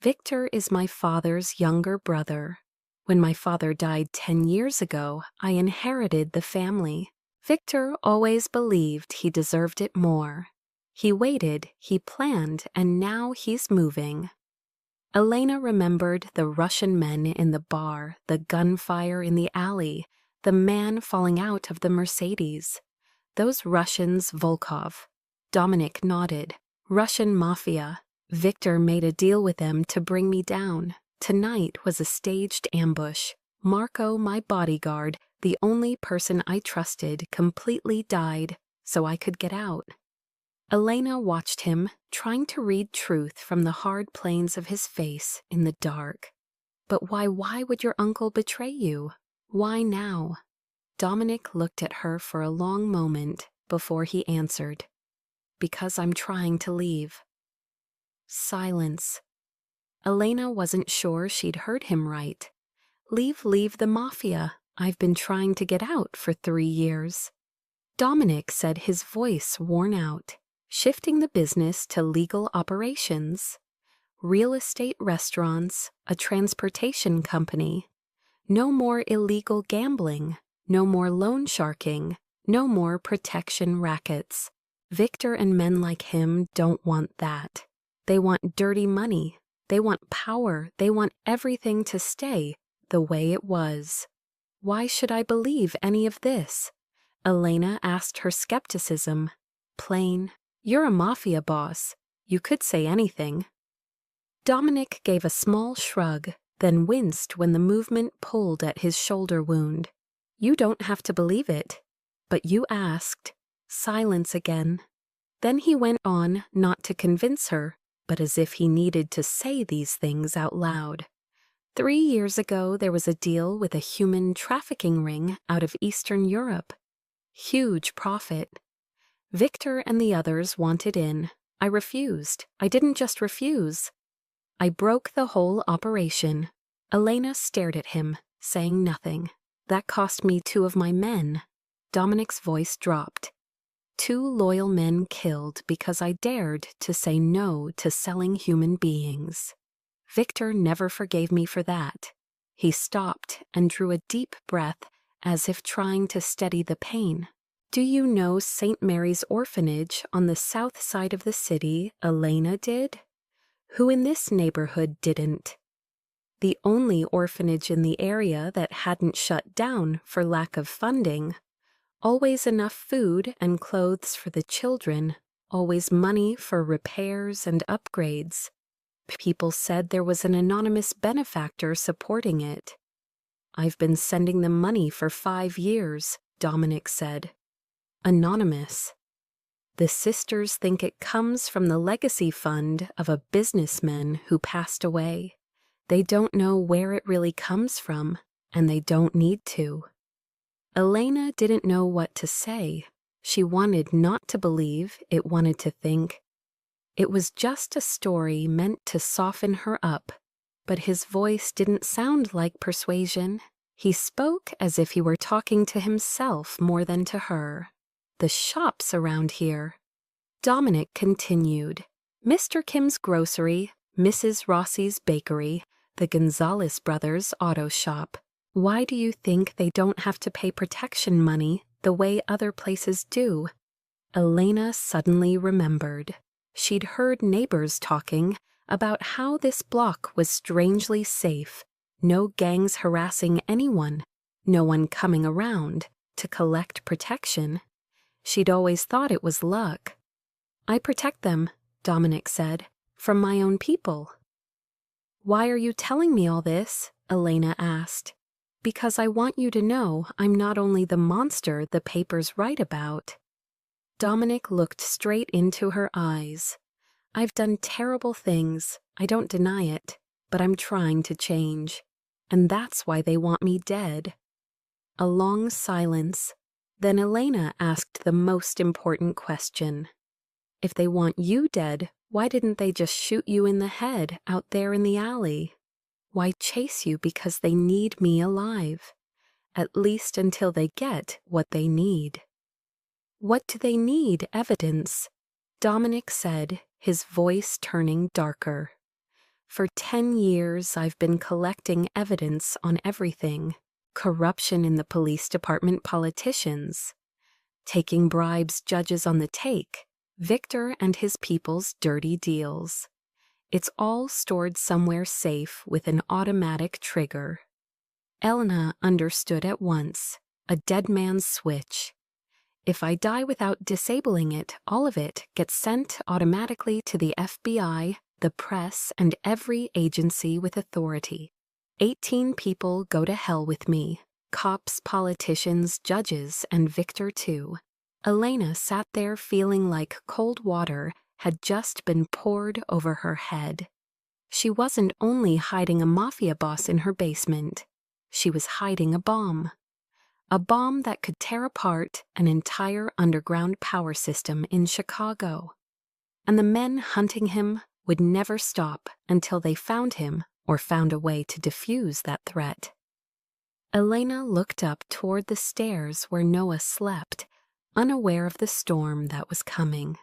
"Victor is my father's younger brother. When my father died 10 years ago, I inherited the family. Victor always believed he deserved it more. He waited, he planned, and now he's moving." Elena remembered the Russian men in the bar, the gunfire in the alley, the man falling out of the Mercedes. Those Russians, Volkov. Dominic nodded. "Russian Mafia. Victor made a deal with them to bring me down. Tonight was a staged ambush. Marco, my bodyguard, the only person I trusted, completely died, so I could get out." Elena watched him, trying to read truth from the hard planes of his face in the dark. "But why would your uncle betray you? Why now?" Dominic looked at her for a long moment before he answered. "Because I'm trying to leave." Silence. Elena wasn't sure she'd heard him right. Leave the Mafia. I've been trying to get out for 3 years." Dominic said, his voice worn out, shifting the business to legal operations. Real estate restaurants, a transportation company. No more illegal gambling, no more loan sharking, no more protection rackets. Victor and men like him don't want that. They want dirty money. They want power. They want everything to stay the way it was. "Why should I believe any of this?" Elena asked her skepticism. Plain. "You're a mafia boss. You could say anything." Dominic gave a small shrug, then winced when the movement pulled at his shoulder wound. "You don't have to believe it. But you asked." Silence again. Then he went on, not to convince her, but as if he needed to say these things out loud. 3 years ago, there was a deal with a human trafficking ring out of Eastern Europe. Huge profit. Victor and the others wanted in. I refused. I didn't just refuse. I broke the whole operation. Elena stared at him, saying nothing. That cost me 2 of my men. Dominic's voice dropped. 2 loyal men killed because I dared to say no to selling human beings. Victor never forgave me for that. He stopped and drew a deep breath, as if trying to steady the pain. "Do you know St. Mary's Orphanage on the south side of the city, Elena did? Who in this neighborhood didn't? The only orphanage in the area that hadn't shut down for lack of funding. Always enough food and clothes for the children, always money for repairs and upgrades. People said there was an anonymous benefactor supporting it. I've been sending them money for 5 years, Dominic said. Anonymous. The sisters think it comes from the legacy fund of a businessman who passed away. They don't know where it really comes from, and they don't need to." Elena didn't know what to say. She wanted not to believe, it wanted to think. It was just a story meant to soften her up, but his voice didn't sound like persuasion. He spoke as if he were talking to himself more than to her. "The shops around here." Dominic continued. "Mr. Kim's grocery, Mrs. Rossi's bakery, the Gonzalez brothers' auto shop. Why do you think they don't have to pay protection money the way other places do. Elena suddenly remembered. She'd heard neighbors talking about how this block was strangely safe, no gangs harassing anyone, no one coming around to collect protection. She'd always thought it was luck. "I protect them," Dominic said, "from my own people." "Why are you telling me all this?" Elena asked. "Because I want you to know I'm not only the monster the papers write about." Dominic looked straight into her eyes. "I've done terrible things, I don't deny it, but I'm trying to change. And that's why they want me dead." A long silence. Then Elena asked the most important question. "If they want you dead, why didn't they just shoot you in the head out there in the alley? Why chase you because they need me alive? At least until they get what they need." "What do they need? Evidence," Dominic said, his voice turning darker. "For 10 years I've been collecting evidence on everything. Corruption in the police department, politicians, taking bribes, judges on the take, Victor and his people's dirty deals. It's all stored somewhere safe with an automatic trigger." Elena understood at once. A dead man's switch. "If I die without disabling it, all of it gets sent automatically to the FBI, the press, and every agency with authority. 18 people go to hell with me. Cops, politicians, judges, and Victor too." Elena sat there feeling like cold water had just been poured over her head. She wasn't only hiding a mafia boss in her basement. She was hiding a bomb. A bomb that could tear apart an entire underground power system in Chicago. And the men hunting him would never stop until they found him or found a way to defuse that threat. Elena looked up toward the stairs where Noah slept, unaware of the storm that was coming.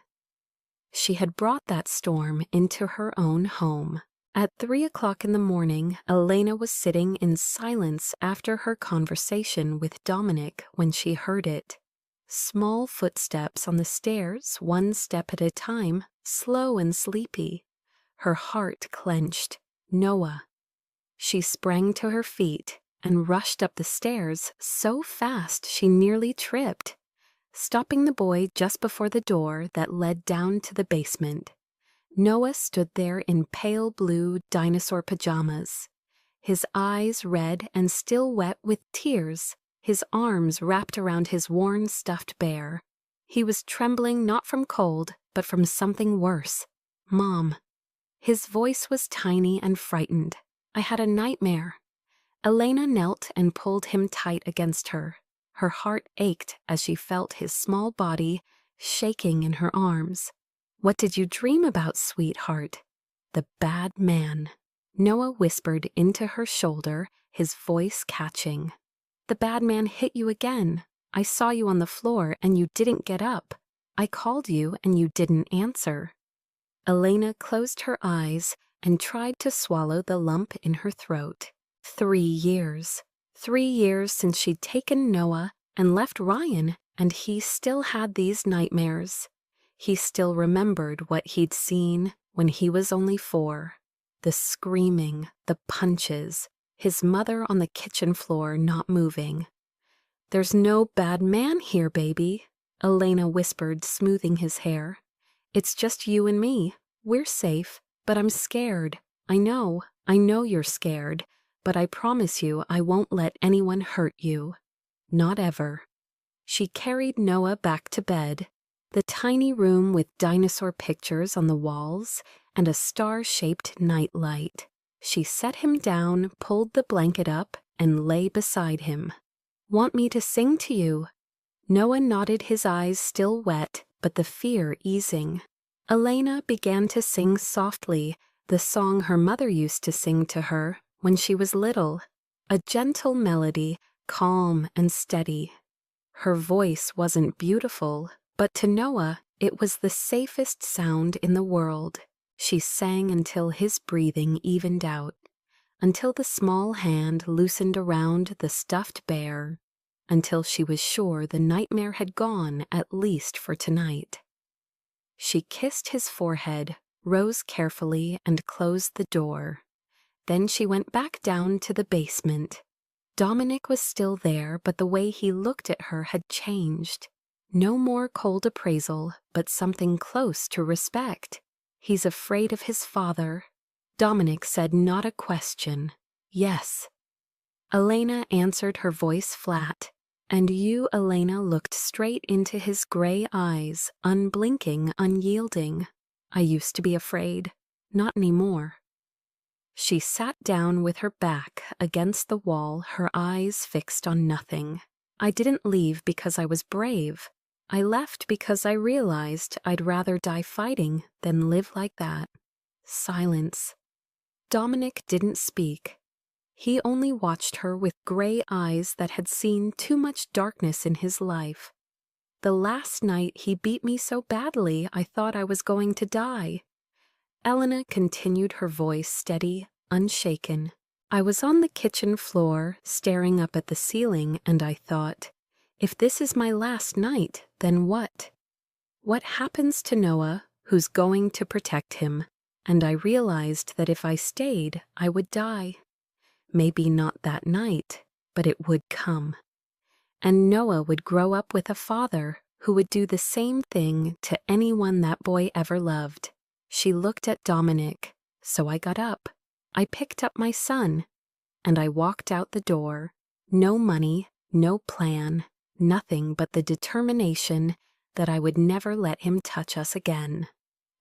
She had brought that storm into her own home. At 3 o'clock in the morning, Elena was sitting in silence after her conversation with Dominic when she heard it. Small footsteps on the stairs, one step at a time, slow and sleepy. Her heart clenched. Noah. She sprang to her feet and rushed up the stairs so fast she nearly tripped, stopping the boy just before the door that led down to the basement. Noah stood there in pale blue dinosaur pajamas, his eyes red and still wet with tears, his arms wrapped around his worn stuffed bear. He was trembling not from cold, but from something worse. "Mom." His voice was tiny and frightened. "I had a nightmare." Elena knelt and pulled him tight against her. Her heart ached as she felt his small body shaking in her arms. "What did you dream about, sweetheart?" "The bad man." Noah whispered into her shoulder, his voice catching. "The bad man hit you again. I saw you on the floor and you didn't get up. I called you and you didn't answer." Elena closed her eyes and tried to swallow the lump in her throat. 3 years. 3 years since she'd taken Noah and left Ryan, and he still had these nightmares. He still remembered what he'd seen when he was only 4. The screaming, the punches, his mother on the kitchen floor not moving. "There's no bad man here, baby," Elena whispered, smoothing his hair. "It's just you and me. We're safe, but I'm scared. I know you're scared, but I promise you I won't let anyone hurt you. Not ever." She carried Noah back to bed. The tiny room with dinosaur pictures on the walls and a star-shaped nightlight. She set him down, pulled the blanket up, and lay beside him. "Want me to sing to you?" Noah nodded, his eyes still wet, but the fear easing. Elena began to sing softly, the song her mother used to sing to her when she was little. A gentle melody, calm and steady. Her voice wasn't beautiful, but to Noah, it was the safest sound in the world. She sang until his breathing evened out, until the small hand loosened around the stuffed bear. until she was sure the nightmare had gone at least for tonight. She kissed his forehead, rose carefully, and closed the door. Then she went back down to the basement. Dominic was still there, but the way he looked at her had changed. No more cold appraisal, but something close to respect. He's afraid of his father. Dominic said not a question. Yes. Elena answered, her voice flat. And you, Elena, looked straight into his gray eyes, unblinking, unyielding. I used to be afraid. Not anymore. She sat down with her back against the wall, her eyes fixed on nothing. I didn't leave because I was brave. I left because I realized I'd rather die fighting than live like that. Silence. Dominic didn't speak. He only watched her with gray eyes that had seen too much darkness in his life. The last night he beat me so badly I thought I was going to die. Elena continued, her voice steady, unshaken. I was on the kitchen floor, staring up at the ceiling, and I thought, if this is my last night, then what? What happens to Noah, who's going to protect him? And I realized that if I stayed, I would die. Maybe not that night, but it would come. And Noah would grow up with a father who would do the same thing to anyone that boy ever loved. She looked at Dominic, so I got up. I picked up my son, and I walked out the door. No money, no plan, nothing but the determination that I would never let him touch us again.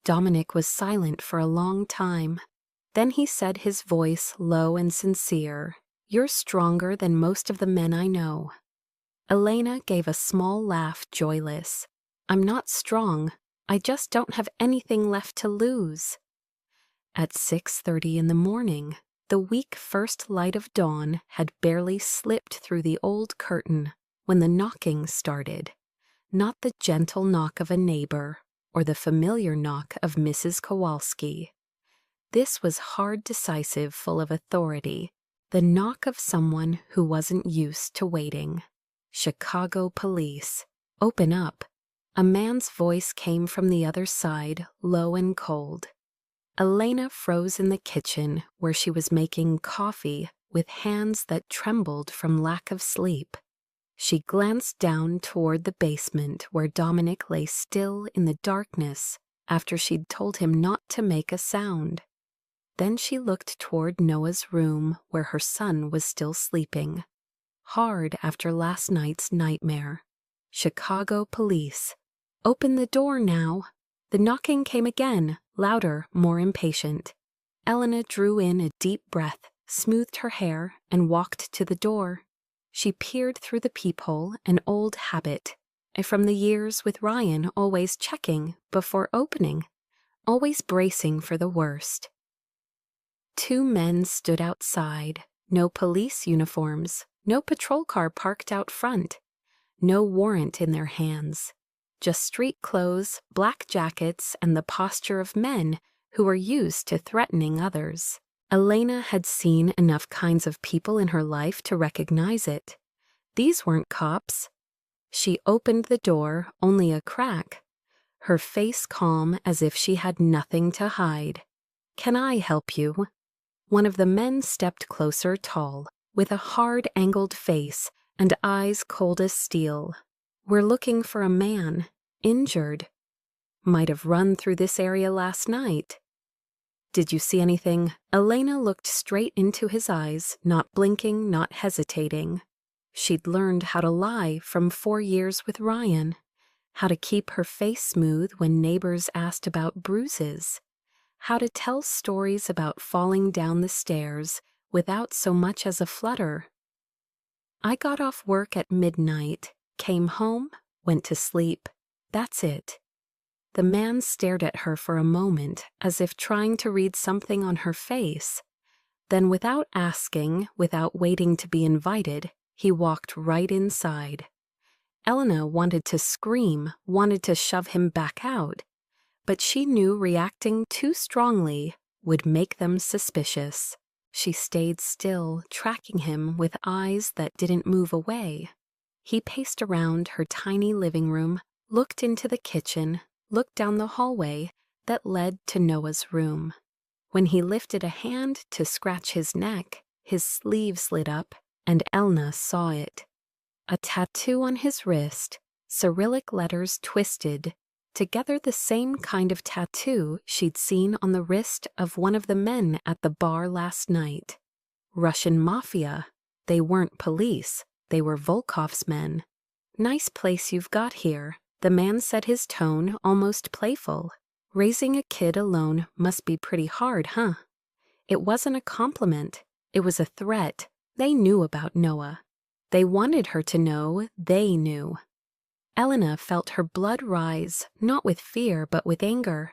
Dominic was silent for a long time. Then he said, his voice low and sincere, "You're stronger than most of the men I know." Elena gave a small laugh, joyless. "I'm not strong. I just don't have anything left to lose." At 6:30 in the morning, the weak first light of dawn had barely slipped through the old curtain when the knocking started. Not the gentle knock of a neighbor or the familiar knock of Mrs. Kowalski. This was hard, decisive, full of authority, the knock of someone who wasn't used to waiting. Chicago police. "Open up." A man's voice came from the other side, low and cold. Elena froze in the kitchen where she was making coffee with hands that trembled from lack of sleep. She glanced down toward the basement where Dominic lay still in the darkness after she'd told him not to make a sound. Then she looked toward Noah's room where her son was still sleeping, hard after last night's nightmare. Chicago police. "Open the door now." The knocking came again, louder, more impatient. Elena drew in a deep breath, smoothed her hair, and walked to the door. She peered through the peephole, an old habit, from the years with Ryan, always checking before opening, always bracing for the worst. Two men stood outside, no police uniforms, no patrol car parked out front, no warrant in their hands. Just street clothes, black jackets, and the posture of men who were used to threatening others. Elena had seen enough kinds of people in her life to recognize it. These weren't cops. She opened the door, only a crack, her face calm as if she had nothing to hide. "Can I help you?" One of the men stepped closer, tall, with a hard, angled face and eyes cold as steel. "We're looking for a man, injured. Might have run through this area last night." "Did you see anything?" Elena looked straight into his eyes, not blinking, not hesitating. She'd learned how to lie from 4 years with Ryan, how to keep her face smooth when neighbors asked about bruises, how to tell stories about falling down the stairs without so much as a flutter. "I got off work at midnight, came home, went to sleep. That's it." The man stared at her for a moment, as if trying to read something on her face. Then, without asking, without waiting to be invited, he walked right inside. Elena wanted to scream, wanted to shove him back out, but she knew reacting too strongly would make them suspicious. She stayed still, tracking him with eyes that didn't move away. He paced around her tiny living room, looked into the kitchen, looked down the hallway that led to Noah's room. When he lifted a hand to scratch his neck, his sleeve slid up, and Elna saw it. A tattoo on his wrist, Cyrillic letters twisted, together the same kind of tattoo she'd seen on the wrist of one of the men at the bar last night. Russian Mafia. They weren't police, they were Volkov's men. Nice place you've got here, the man said, his tone almost playful. Raising a kid alone must be pretty hard, huh? It wasn't a compliment, it was a threat. They knew about Noah. They wanted her to know they knew. Elena felt her blood rise, not with fear but with anger.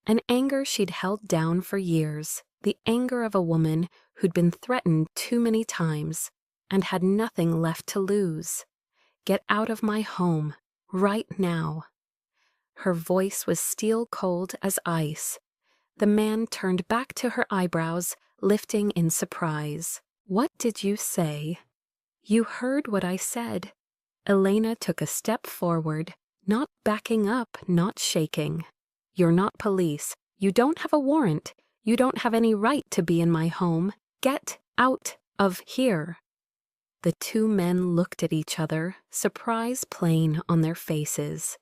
An anger she'd held down for years, the anger of a woman who'd been threatened too many times and had nothing left to lose. Get out of my home, right now. Her voice was steel cold as ice. The man turned back to her eyebrows, lifting in surprise. What did you say? You heard what I said. Elena took a step forward, not backing up, not shaking. You're not police. You don't have a warrant. You don't have any right to be in my home. Get out of here. The two men looked at each other, surprise plain on their faces.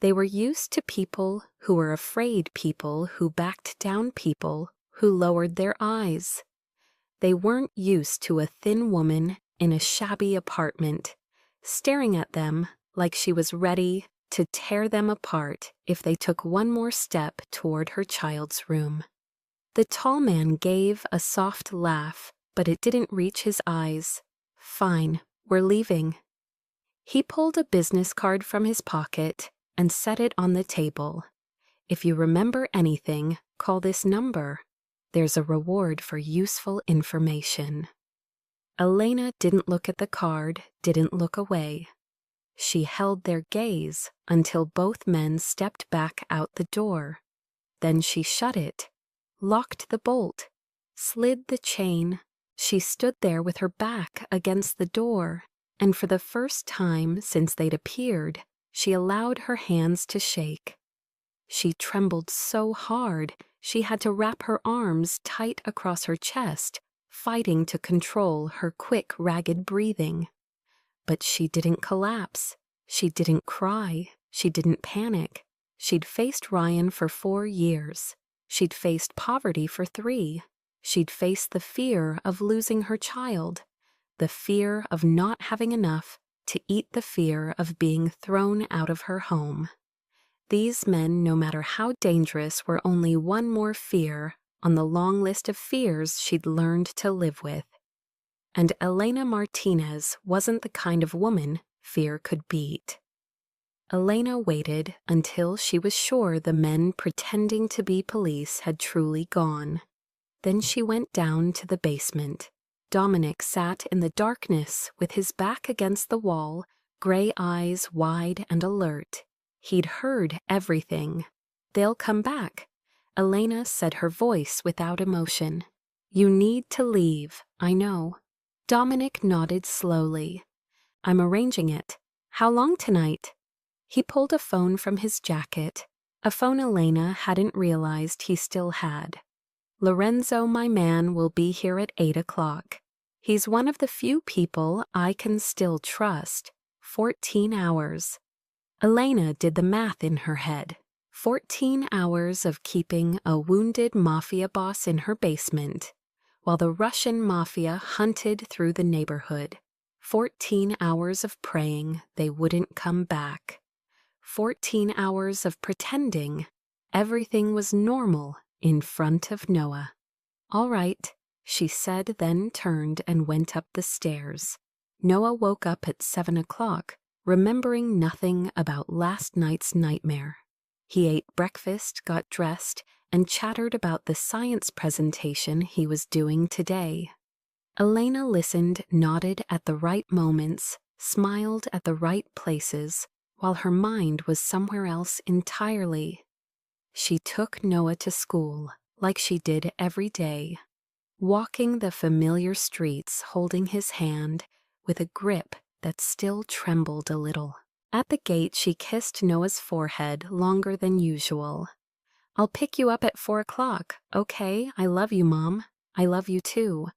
They were used to people who were afraid, people who backed down, people who lowered their eyes. They weren't used to a thin woman in a shabby apartment, staring at them like she was ready to tear them apart if they took one more step toward her child's room. The tall man gave a soft laugh, but it didn't reach his eyes. Fine, we're leaving. He pulled a business card from his pocket and set it on the table. If you remember anything, call this number. There's a reward for useful information. Elena didn't look at the card, didn't look away. She held their gaze until both men stepped back out the door. Then she shut it, locked the bolt, slid the chain. She stood there with her back against the door, and for the first time since they'd appeared, she allowed her hands to shake. She trembled so hard she had to wrap her arms tight across her chest, fighting to control her quick, ragged breathing. But she didn't collapse. She didn't cry. She didn't panic. She'd faced Ryan for 4 years. She'd faced poverty for 3. She'd faced the fear of losing her child, the fear of not having enough to eat, the fear of being thrown out of her home. These men, no matter how dangerous, were only one more fear on the long list of fears she'd learned to live with. And Elena Martinez wasn't the kind of woman fear could beat. Elena waited until she was sure the men pretending to be police had truly gone. Then she went down to the basement. Dominic sat in the darkness with his back against the wall, gray eyes wide and alert. He'd heard everything. They'll come back. Elena said, her voice without emotion. You need to leave, I know. Dominic nodded slowly. I'm arranging it. How long tonight? He pulled a phone from his jacket, a phone Elena hadn't realized he still had. Lorenzo, my man, will be here at 8 o'clock. He's one of the few people I can still trust. 14 hours. Elena did the math in her head. 14 hours of keeping a wounded mafia boss in her basement, while the Russian mafia hunted through the neighborhood. 14 hours of praying they wouldn't come back. 14 hours of pretending everything was normal in front of Noah. All right, she said, then turned and went up the stairs. Noah woke up at 7 o'clock, remembering nothing about last night's nightmare. He ate breakfast, got dressed, and chattered about the science presentation he was doing today. Elena listened, nodded at the right moments, smiled at the right places, while her mind was somewhere else entirely. She took Noah to school, like she did every day, walking the familiar streets holding his hand with a grip that still trembled a little. At the gate, she kissed Noah's forehead longer than usual. "I'll pick you up at 4 o'clock, okay? I love you, Mom. I love you too."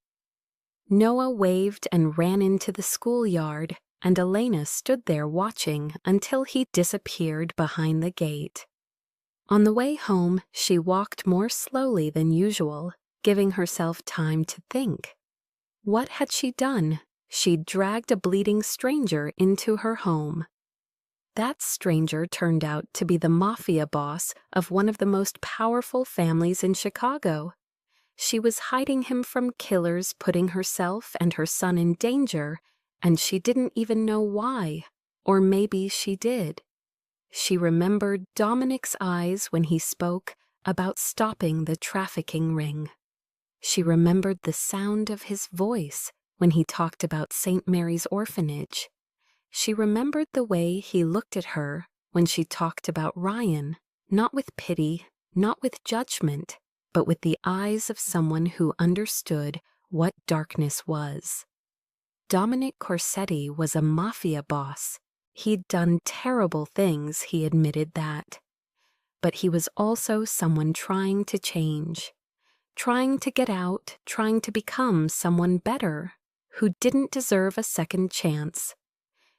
Noah waved and ran into the schoolyard, and Elena stood there watching until he disappeared behind the gate. On the way home, she walked more slowly than usual, giving herself time to think. What had she done? She'd dragged a bleeding stranger into her home. That stranger turned out to be the Mafia boss of one of the most powerful families in Chicago. She was hiding him from killers, putting herself and her son in danger, and she didn't even know why. Or maybe she did. She remembered Dominic's eyes when he spoke about stopping the trafficking ring. She remembered the sound of his voice when he talked about St. Mary's Orphanage. She remembered the way he looked at her when she talked about Ryan, not with pity, not with judgment, but with the eyes of someone who understood what darkness was. Dominic Corsetti was a Mafia boss. He'd done terrible things, he admitted that. But he was also someone trying to change, trying to get out, trying to become someone better, who didn't deserve a second chance.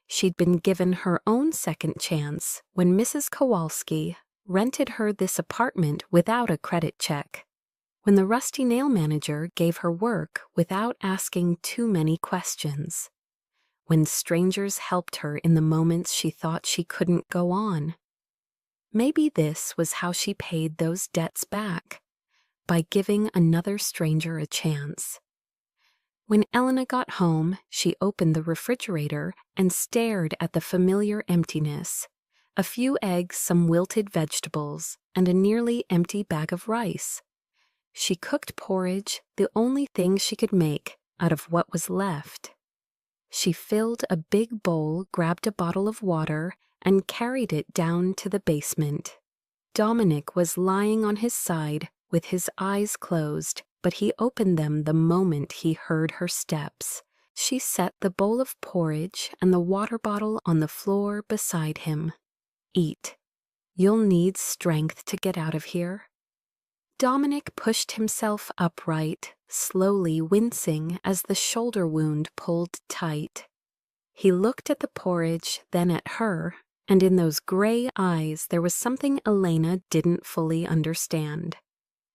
She'd been given her own second chance when Mrs. Kowalski rented her this apartment without a credit check, when the rusty nail manager gave her work without asking too many questions, when strangers helped her in the moments she thought she couldn't go on. Maybe this was how she paid those debts back, by giving another stranger a chance. When Elena got home, she opened the refrigerator and stared at the familiar emptiness. A few eggs, some wilted vegetables, and a nearly empty bag of rice. She cooked porridge, the only thing she could make, out of what was left. She filled a big bowl, grabbed a bottle of water, and carried it down to the basement. Dominic was lying on his side with his eyes closed, but he opened them the moment he heard her steps. She set the bowl of porridge and the water bottle on the floor beside him. "Eat. You'll need strength to get out of here." Dominic pushed himself upright, slowly wincing as the shoulder wound pulled tight. He looked at the porridge, then at her, and in those gray eyes there was something Elena didn't fully understand.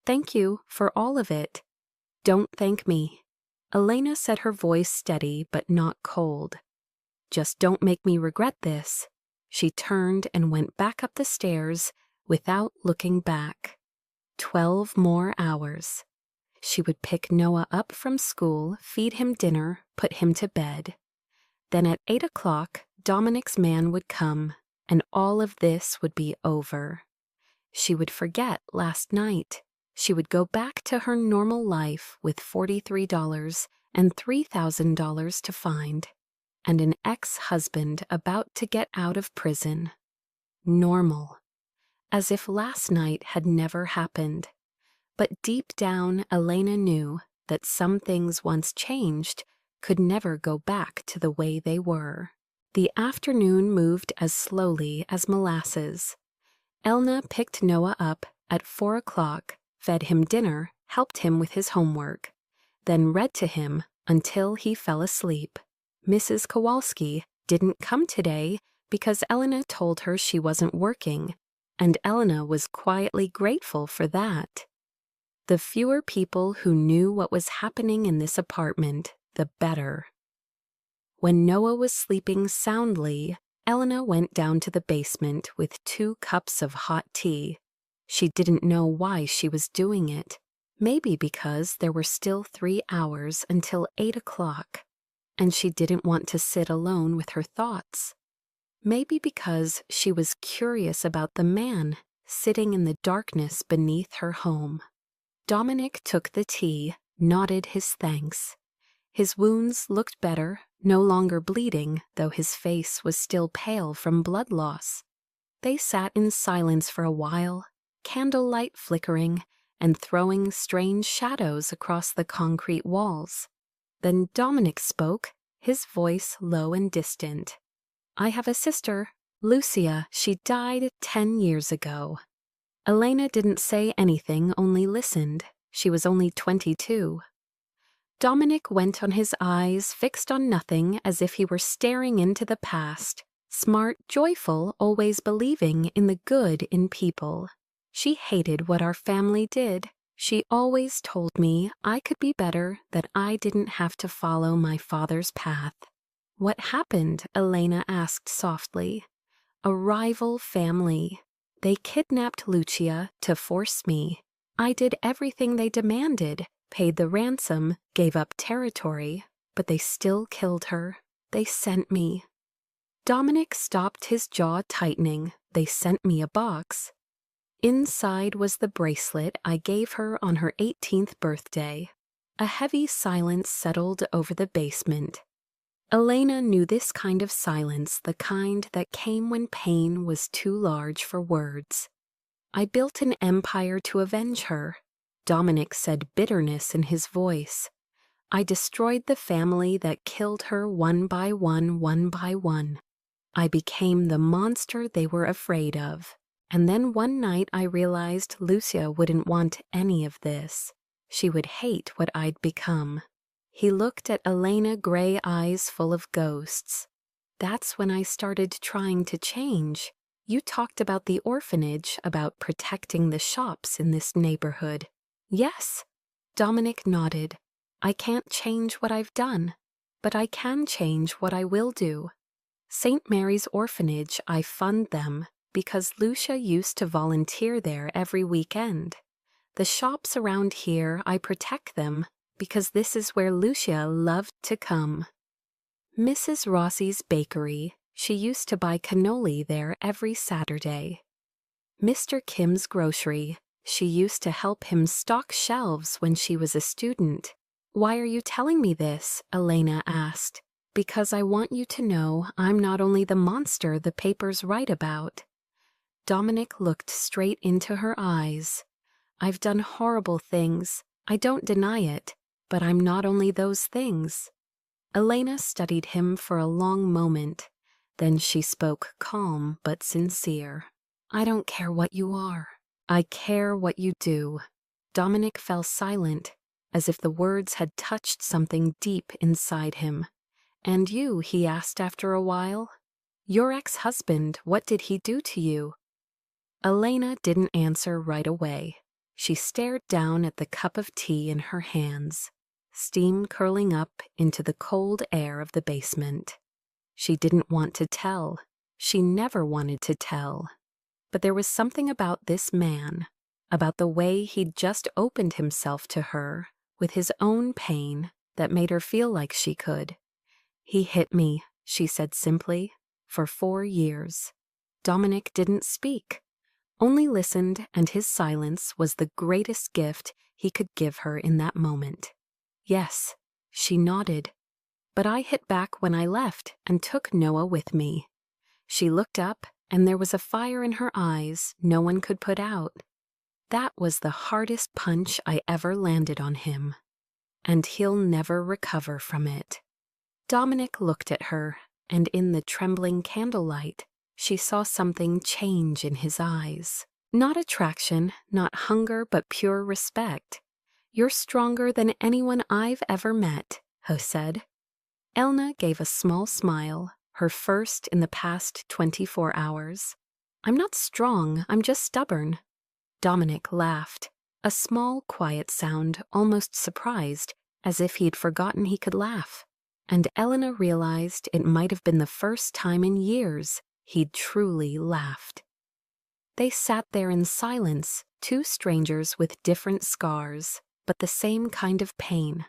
"Thank you for all of it." "Don't thank me." Elena said, her voice steady but not cold. "Just don't make me regret this." She turned and went back up the stairs without looking back. 12 more hours. She would pick Noah up from school, feed him dinner, put him to bed. Then at 8 o'clock, Dominic's man would come, and all of this would be over. She would forget last night. She would go back to her normal life with $43 and $3,000 to find, and an ex-husband about to get out of prison. Normal. As if last night had never happened. But deep down, Elena knew that some things once changed could never go back to the way they were. The afternoon moved as slowly as molasses. Elna picked Noah up at 4 o'clock, fed him dinner, helped him with his homework, then read to him until he fell asleep. Mrs. Kowalski didn't come today because Elena told her she wasn't working, and Elena was quietly grateful for that. The fewer people who knew what was happening in this apartment, the better. When Noah was sleeping soundly, Elena went down to the basement with 2 cups of hot tea. She didn't know why she was doing it. Maybe because there were still 3 hours until 8 o'clock, and she didn't want to sit alone with her thoughts. Maybe because she was curious about the man sitting in the darkness beneath her home. Dominic took the tea, nodded his thanks. His wounds looked better, no longer bleeding, though his face was still pale from blood loss. They sat in silence for a while, candlelight flickering and throwing strange shadows across the concrete walls. Then Dominic spoke, his voice low and distant. "I have a sister, Lucia. She died 10 years ago." Elena didn't say anything, only listened. She was only 22. Dominic went on, his eyes fixed on nothing, as if he were staring into the past. Smart, joyful, always believing in the good in people. She hated what our family did. She always told me I could be better, that I didn't have to follow my father's path. "What happened?" Elena asked softly. "A rival family. They kidnapped Lucia to force me. I did everything they demanded, paid the ransom, gave up territory, but they still killed her. They sent me." Dominic stopped, his jaw tightening. "They sent me a box. Inside was the bracelet I gave her on her 18th birthday." A heavy silence settled over the basement. Elena knew this kind of silence, the kind that came when pain was too large for words. "I built an empire to avenge her," Dominic said, bitterness in his voice. "I destroyed the family that killed her one by one, one by one. I became the monster they were afraid of. And then one night I realized Lucia wouldn't want any of this. She would hate what I'd become." He looked at Elena, gray eyes full of ghosts. "That's when I started trying to change. You talked about the orphanage, about protecting the shops in this neighborhood." "Yes." Dominic nodded. "I can't change what I've done, but I can change what I will do. St. Mary's Orphanage, I fund them because Lucia used to volunteer there every weekend. The shops around here, I protect them because this is where Lucia loved to come. Mrs. Rossi's bakery, she used to buy cannoli there every Saturday. Mr. Kim's grocery, she used to help him stock shelves when she was a student." "Why are you telling me this?" Elena asked. "Because I want you to know I'm not only the monster the papers write about." Dominic looked straight into her eyes. "I've done horrible things. I don't deny it. But I'm not only those things." Elena studied him for a long moment. Then she spoke, calm but sincere. "I don't care what you are. I care what you do." Dominic fell silent, as if the words had touched something deep inside him. "And you?" he asked after a while. "Your ex-husband, what did he do to you?" Elena didn't answer right away. She stared down at the cup of tea in her hands, steam curling up into the cold air of the basement. She didn't want to tell. She never wanted to tell. But there was something about this man, about the way he'd just opened himself to her with his own pain, that made her feel like she could. "He hit me," she said simply, "for 4 years." Dominic didn't speak, only listened, and his silence was the greatest gift he could give her in that moment. "Yes," she nodded. "But I hit back when I left and took Noah with me." She looked up, and there was a fire in her eyes no one could put out. "That was the hardest punch I ever landed on him, and he'll never recover from it." Dominic looked at her, and in the trembling candlelight, she saw something change in his eyes. Not attraction, not hunger, but pure respect. "You're stronger than anyone I've ever met," he said. Elna gave a small smile, her first in the past 24 hours. "I'm not strong, I'm just stubborn." Dominic laughed, a small, quiet sound, almost surprised, as if he'd forgotten he could laugh. And Elena realized it might have been the first time in years he'd truly laughed. They sat there in silence, two strangers with different scars, but the same kind of pain.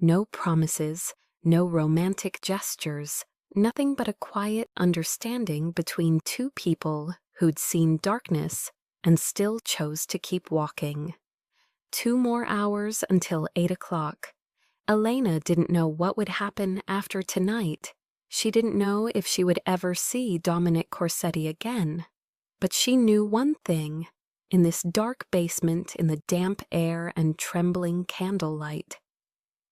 No promises, no romantic gestures, nothing but a quiet understanding between two people who'd seen darkness and still chose to keep walking. 2 more hours until 8 o'clock. Elena didn't know what would happen after tonight. She didn't know if she would ever see Dominic Corsetti again. But she knew one thing. In this dark basement, in the damp air and trembling candlelight,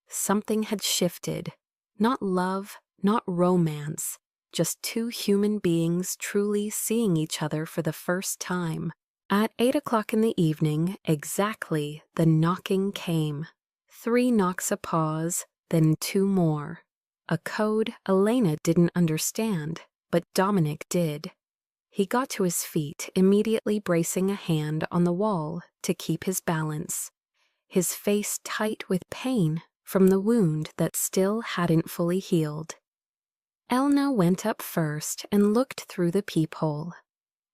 something had shifted. Not love, not romance, just two human beings truly seeing each other for the first time. At 8 o'clock in the evening, exactly, the knocking came. 3 knocks a pause, then 2 more. A code Elena didn't understand, but Dominic did. He got to his feet, immediately bracing a hand on the wall to keep his balance, his face tight with pain from the wound that still hadn't fully healed. Elna went up first and looked through the peephole.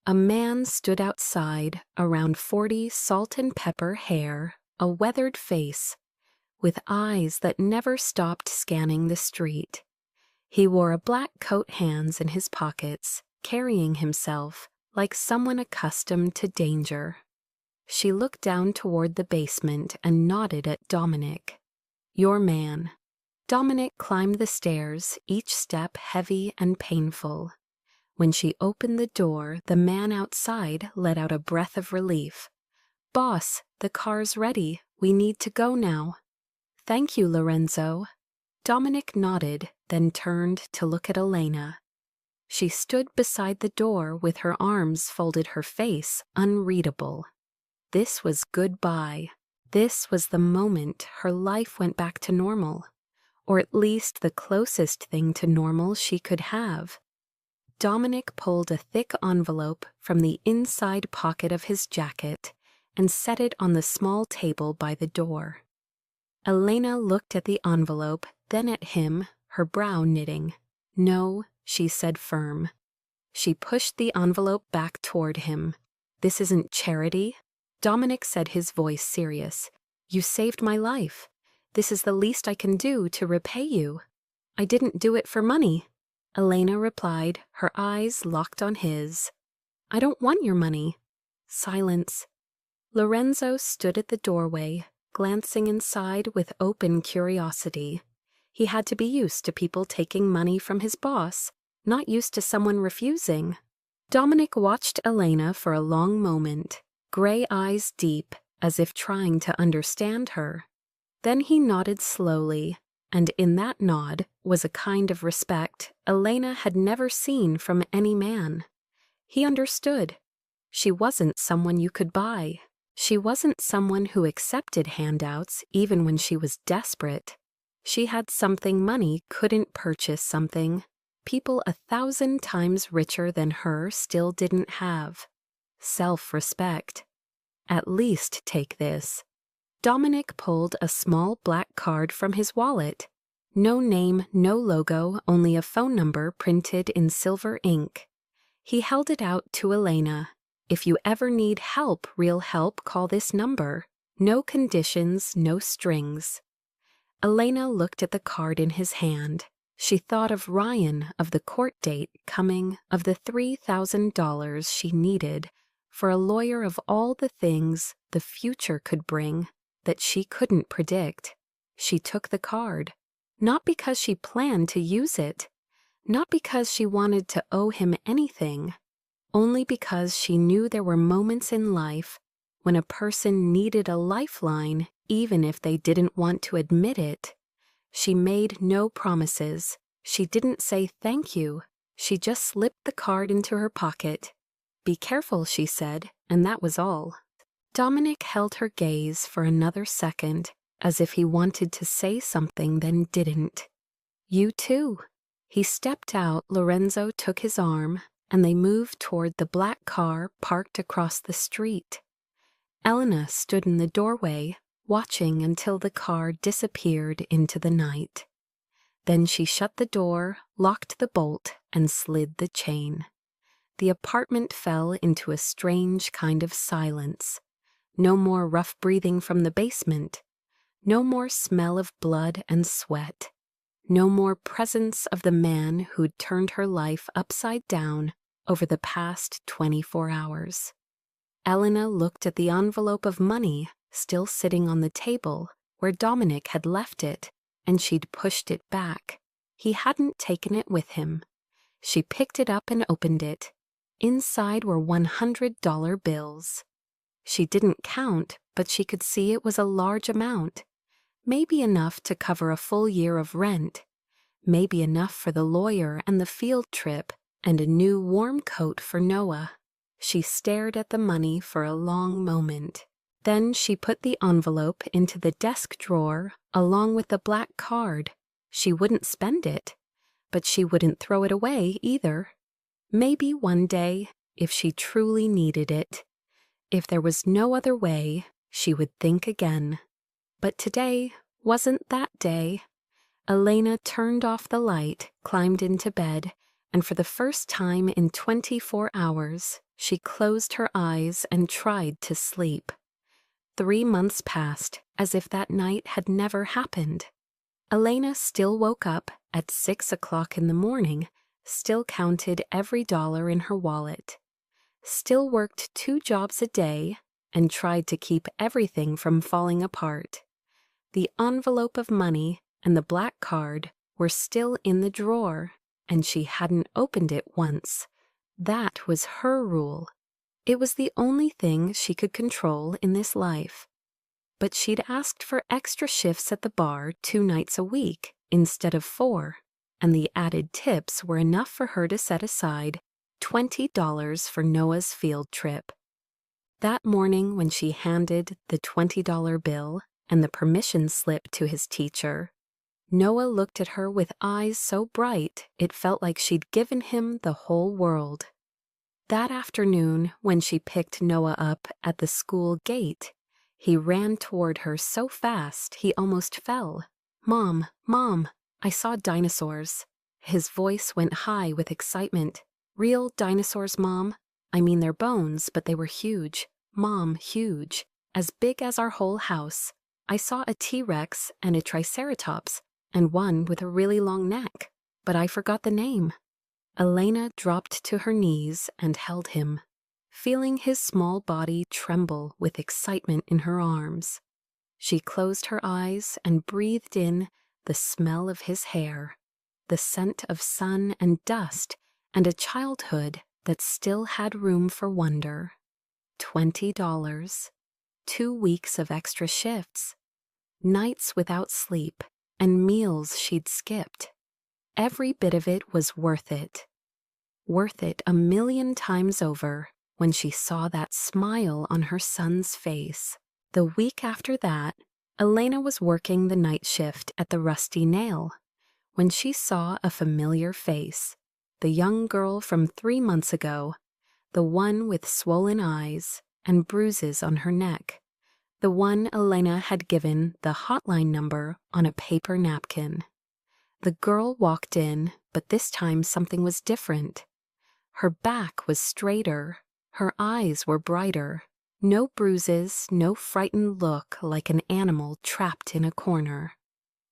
A man stood outside, around 40 salt and pepper hair, a weathered face, with eyes that never stopped scanning the street. He wore a black coat, hands in his pockets, carrying himself like someone accustomed to danger. She looked down toward the basement and nodded at Dominic. "Your man." Dominic climbed the stairs, each step heavy and painful. When she opened the door, the man outside let out a breath of relief. "Boss, the car's ready. We need to go now." "Thank you, Lorenzo." Dominic nodded, then turned to look at Elena. She stood beside the door with her arms folded, her face unreadable. This was goodbye. This was the moment her life went back to normal, or at least the closest thing to normal she could have. Dominic pulled a thick envelope from the inside pocket of his jacket and set it on the small table by the door. Elena looked at the envelope, then at him, her brow knitting. "No," she said, firm. She pushed the envelope back toward him. "This isn't charity." Dominic said, his voice serious. "You saved my life. This is the least I can do to repay you." "I didn't do it for money," Elena replied, her eyes locked on his. "I don't want your money." Silence. Lorenzo stood at the doorway, glancing inside with open curiosity. He had to be used to people taking money from his boss, not used to someone refusing. Dominic watched Elena for a long moment, gray eyes deep, as if trying to understand her. Then he nodded slowly, and in that nod was a kind of respect Elena had never seen from any man. He understood. She wasn't someone you could buy. She wasn't someone who accepted handouts even when she was desperate. She had something money couldn't purchase, something people 1,000 times richer than her still didn't have. Self-respect. "At least take this." Dominic pulled a small black card from his wallet. No name, no logo, only a phone number printed in silver ink. He held it out to Elena. "If you ever need help, real help, call this number. No conditions, no strings." Elena looked at the card in his hand. She thought of Ryan, of the court date coming, of the $3,000 she needed for a lawyer, of all the things the future could bring that she couldn't predict. She took the card, not because she planned to use it, not because she wanted to owe him anything, only because she knew there were moments in life when a person needed a lifeline even if they didn't want to admit it. She made no promises. She didn't say thank you. She just slipped the card into her pocket. "Be careful," she said, and that was all. Dominic held her gaze for another second, as if he wanted to say something, then didn't. "You too." He stepped out, Lorenzo took his arm, and they moved toward the black car parked across the street. Elena stood in the doorway, watching until the car disappeared into the night. Then she shut the door, locked the bolt, and slid the chain. The apartment fell into a strange kind of silence. No more rough breathing from the basement. No more smell of blood and sweat. No more presence of the man who'd turned her life upside down over the past 24 hours. Elena looked at the envelope of money still sitting on the table where Dominic had left it, and she'd pushed it back. He hadn't taken it with him. She picked it up and opened it. Inside were $100 bills. She didn't count, but she could see it was a large amount, maybe enough to cover a full year of rent, maybe enough for the lawyer and the field trip, and a new warm coat for Noah. She stared at the money for a long moment. Then she put the envelope into the desk drawer along with the black card. She wouldn't spend it, but she wouldn't throw it away either. Maybe one day, if she truly needed it. If there was no other way, she would think again. But today wasn't that day. Elena turned off the light, climbed into bed, and for the first time in 24 hours, she closed her eyes and tried to sleep. 3 months passed as if that night had never happened. Elena still woke up at 6 o'clock in the morning, still counted every dollar in her wallet, still worked 2 jobs a day, and tried to keep everything from falling apart. The envelope of money and the black card were still in the drawer, and she hadn't opened it once. That was her rule. It was the only thing she could control in this life. But she'd asked for extra shifts at the bar 2 nights a week instead of 4, and the added tips were enough for her to set aside $20 for Noah's field trip. That morning when she handed the $20 bill and the permission slip to his teacher, Noah looked at her with eyes so bright it felt like she'd given him the whole world. That afternoon, when she picked Noah up at the school gate, he ran toward her so fast he almost fell. "Mom, Mom, I saw dinosaurs." His voice went high with excitement. "Real dinosaurs, Mom. I mean their bones, but they were huge. Mom, huge. As big as our whole house. I saw a T-Rex and a Triceratops, and one with a really long neck, but I forgot the name." Elena dropped to her knees and held him, feeling his small body tremble with excitement in her arms. She closed her eyes and breathed in the smell of his hair, the scent of sun and dust, and a childhood that still had room for wonder. $20, 2 weeks of extra shifts, nights without sleep, and meals she'd skipped. Every bit of it was worth it. Worth it 1,000,000 times over when she saw that smile on her son's face. The week after that, Elena was working the night shift at the Rusty Nail when she saw a familiar face, the young girl from 3 months ago, the one with swollen eyes and bruises on her neck, the one Elena had given the hotline number on a paper napkin. The girl walked in, but this time something was different. Her back was straighter, her eyes were brighter. No bruises, no frightened look like an animal trapped in a corner.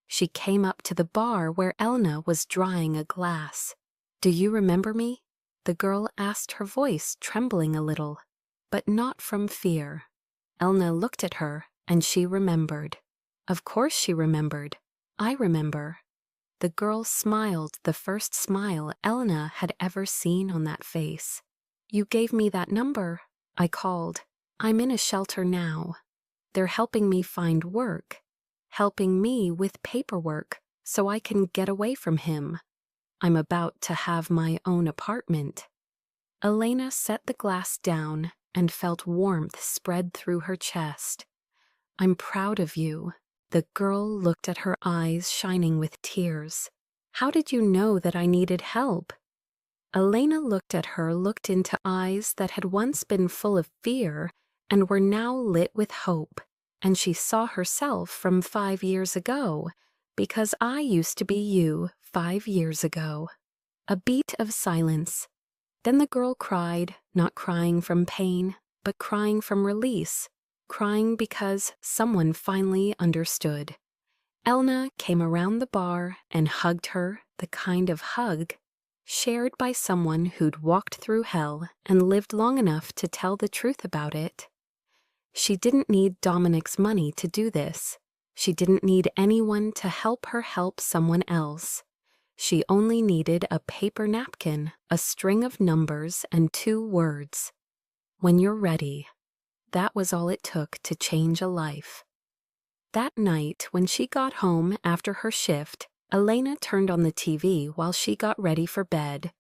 She came up to the bar where Elna was drying a glass. "Do you remember me?" the girl asked, her voice trembling a little, but not from fear. Elna looked at her, and she remembered. Of course she remembered. "I remember." The girl smiled the first smile Elna had ever seen on that face. "You gave me that number. I called. I'm in a shelter now. They're helping me find work, helping me with paperwork so I can get away from him. I'm about to have my own apartment." Elena set the glass down and felt warmth spread through her chest. "I'm proud of you." The girl looked at her eyes shining with tears. "How did you know that I needed help?" Elena looked into eyes that had once been full of fear and were now lit with hope, and she saw herself from 5 years ago, because I used to be you 5 years ago. A beat of silence. Then the girl cried, not crying from pain, but crying from release, crying because someone finally understood. Elna came around the bar and hugged her, the kind of hug shared by someone who'd walked through hell and lived long enough to tell the truth about it. She didn't need Dominic's money to do this. She didn't need anyone to help her help someone else. She only needed a paper napkin, a string of numbers, and 2 words. "When you're ready." That was all it took to change a life. That night, when she got home after her shift, Elena turned on the TV while she got ready for bed.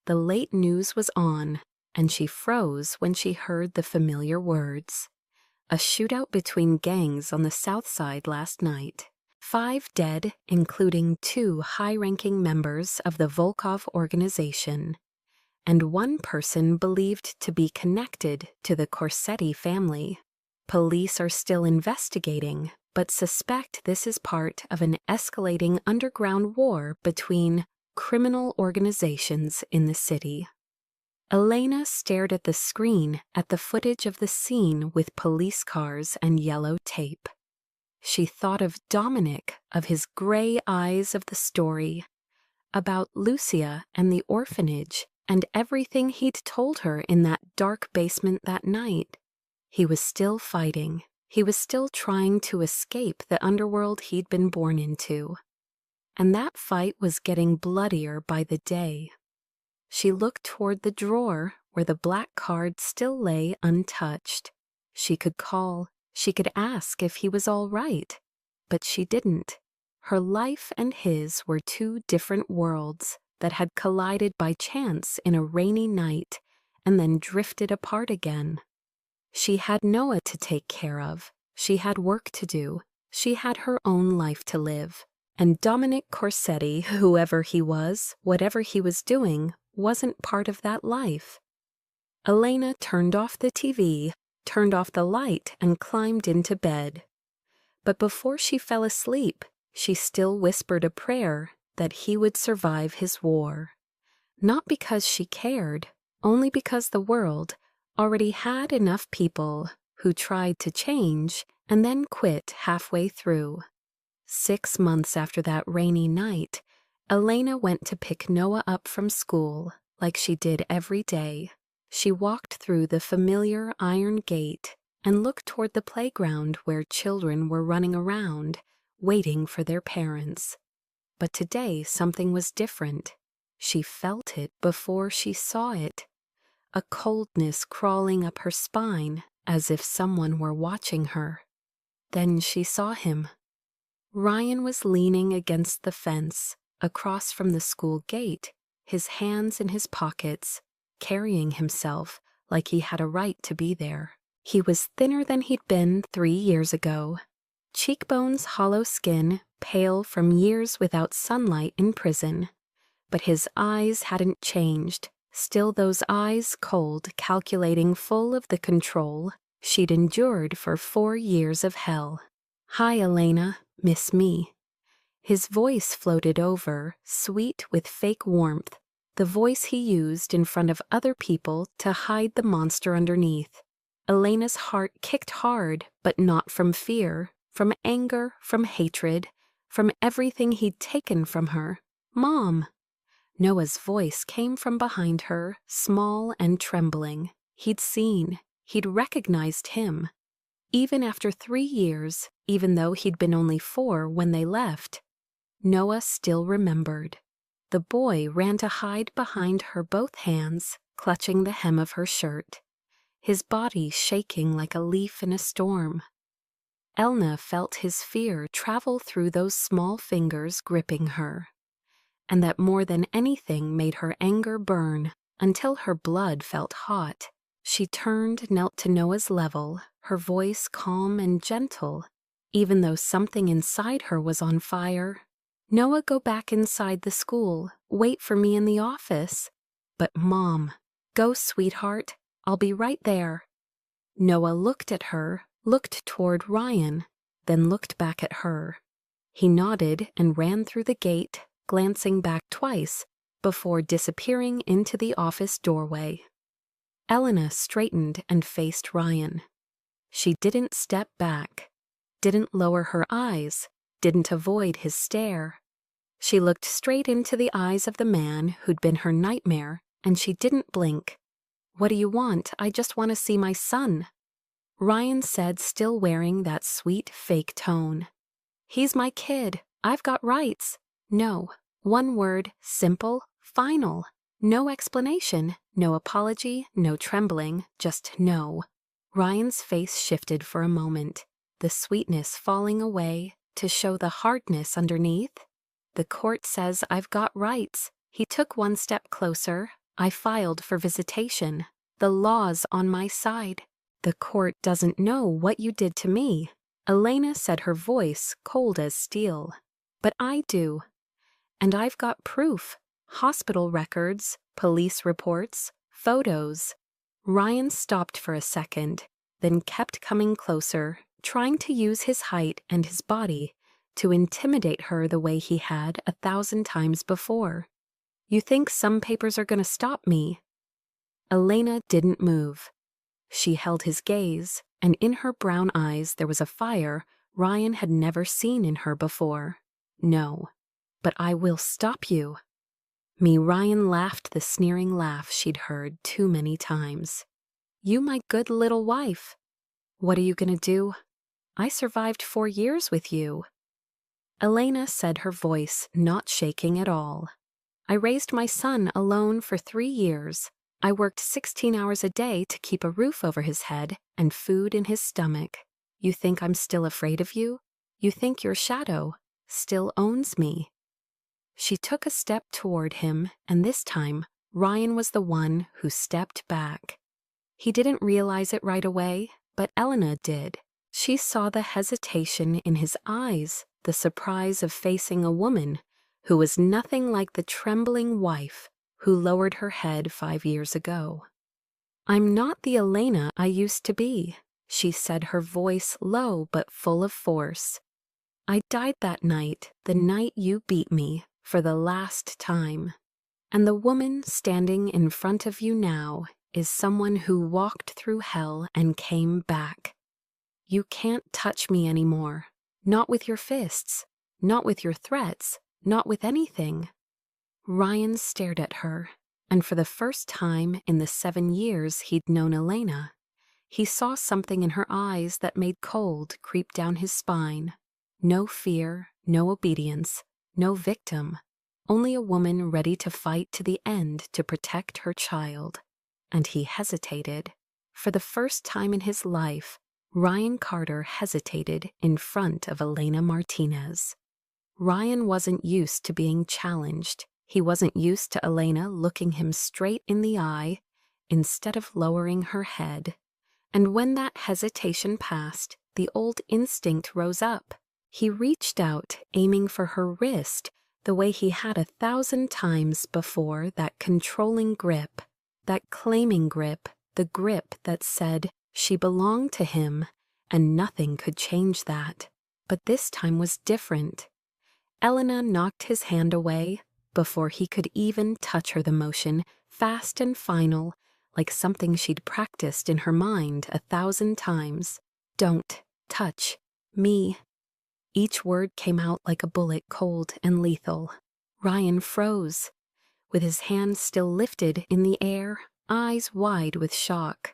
The late news was on, and she froze when she heard the familiar words. A shootout between gangs on the south side last night. 5 dead, including 2 high-ranking members of the Volkov organization, and 1 person believed to be connected to the Corsetti family. Police are still investigating, but suspect this is part of an escalating underground war between criminal organizations in the city. Elena stared at the screen at the footage of the scene with police cars and yellow tape. She thought of Dominic, of his gray eyes of the story, about Lucia and the orphanage, and everything he'd told her in that dark basement that night. He was still fighting. He was still trying to escape the underworld he'd been born into. And that fight was getting bloodier by the day. She looked toward the drawer where the black card still lay untouched. She could call. She could ask if he was all right. But she didn't. Her life and his were 2 different worlds that had collided by chance in a rainy night and then drifted apart again. She had Noah to take care of. She had work to do. She had her own life to live. And Dominic Corsetti, whoever he was, whatever he was doing, wasn't part of that life. Elena turned off the TV, turned off the light, and climbed into bed. But before she fell asleep, she still whispered a prayer that he would survive his war. Not because she cared, only because the world already had enough people who tried to change and then quit halfway through. 6 months after that rainy night, Elena went to pick Noah up from school like she did every day. She walked through the familiar iron gate and looked toward the playground where children were running around, waiting for their parents. But today something was different. She felt it before she saw it. A coldness crawling up her spine as if someone were watching her. Then she saw him. Ryan was leaning against the fence, across from the school gate, his hands in his pockets, carrying himself like he had a right to be there. He was thinner than he'd been 3 years ago. Cheekbones, hollow skin, pale from years without sunlight in prison. But his eyes hadn't changed, still those eyes cold, calculating, full of the control she'd endured for 4 years of hell. "Hi, Elena, miss me." His voice floated over, sweet with fake warmth, the voice he used in front of other people to hide the monster underneath. Elena's heart kicked hard, but not from fear, from anger, from hatred, from everything he'd taken from her. "Mom!" Noah's voice came from behind her, small and trembling. He'd seen, he'd recognized him. Even after 3 years, even though he'd been only 4 when they left, Noah still remembered. The boy ran to hide behind her both hands, clutching the hem of her shirt, his body shaking like a leaf in a storm. Elna felt his fear travel through those small fingers gripping her, and that more than anything made her anger burn until her blood felt hot. She turned, knelt to Noah's level, her voice calm and gentle, even though something inside her was on fire. "Noah, go back inside the school. Wait for me in the office." "But Mom." "Go, sweetheart. I'll be right there." Noah looked at her, looked toward Ryan, then looked back at her. He nodded and ran through the gate, glancing back twice before disappearing into the office doorway. Elena straightened and faced Ryan. She didn't step back, didn't lower her eyes, didn't avoid his stare. She looked straight into the eyes of the man who'd been her nightmare, and she didn't blink. "What do you want? I just want to see my son," Ryan said, still wearing that sweet fake tone. "He's my kid. I've got rights." No. One word, simple, final. No explanation, no apology, no trembling, just no. Ryan's face shifted for a moment, the sweetness falling away to show the hardness underneath. The court says I've got rights. He took one step closer. I filed for visitation. The law's on my side. The court doesn't know what you did to me. Elena said, her voice cold as steel. But I do. And I've got proof. Hospital records, police reports, photos. Ryan stopped for a second, then kept coming closer, trying to use his height and his body to intimidate her the way he had 1,000 times before. You think some papers are going to stop me? Elena didn't move. She held his gaze, and in her brown eyes there was a fire Ryan had never seen in her before. No, but I will stop you. Ryan laughed the sneering laugh she'd heard too many times. You my good little wife. What are you going to do? I survived 4 years with you. Elena said, her voice not shaking at all. I raised my son alone for 3 years. I worked 16 hours a day to keep a roof over his head and food in his stomach. You think I'm still afraid of you? You think your shadow still owns me? She took a step toward him, and this time, Ryan was the one who stepped back. He didn't realize it right away, but Elena did. She saw the hesitation in his eyes, the surprise of facing a woman who was nothing like the trembling wife who lowered her head 5 years ago. I'm not the Elena I used to be, she said, her voice low but full of force. I died that night, the night you beat me, for the last time. And the woman standing in front of you now is someone who walked through hell and came back. You can't touch me anymore. Not with your fists. Not with your threats. Not with anything. Ryan stared at her, and for the first time in the 7 years he'd known Elena, he saw something in her eyes that made cold creep down his spine. No fear, no obedience, no victim, only a woman ready to fight to the end to protect her child. And he hesitated. For the first time in his life, Ryan Carter hesitated in front of Elena Martinez. Ryan wasn't used to being challenged. He wasn't used to Elena looking him straight in the eye instead of lowering her head. And when that hesitation passed, the old instinct rose up. He reached out, aiming for her wrist, the way he had 1,000 times before, that controlling grip, that claiming grip, the grip that said she belonged to him, and nothing could change that. But this time was different. Elena knocked his hand away before he could even touch her, the motion, fast and final, like something she'd practiced in her mind 1,000 times. Don't touch me. Each word came out like a bullet, cold and lethal. Ryan froze, with his hand still lifted in the air, eyes wide with shock.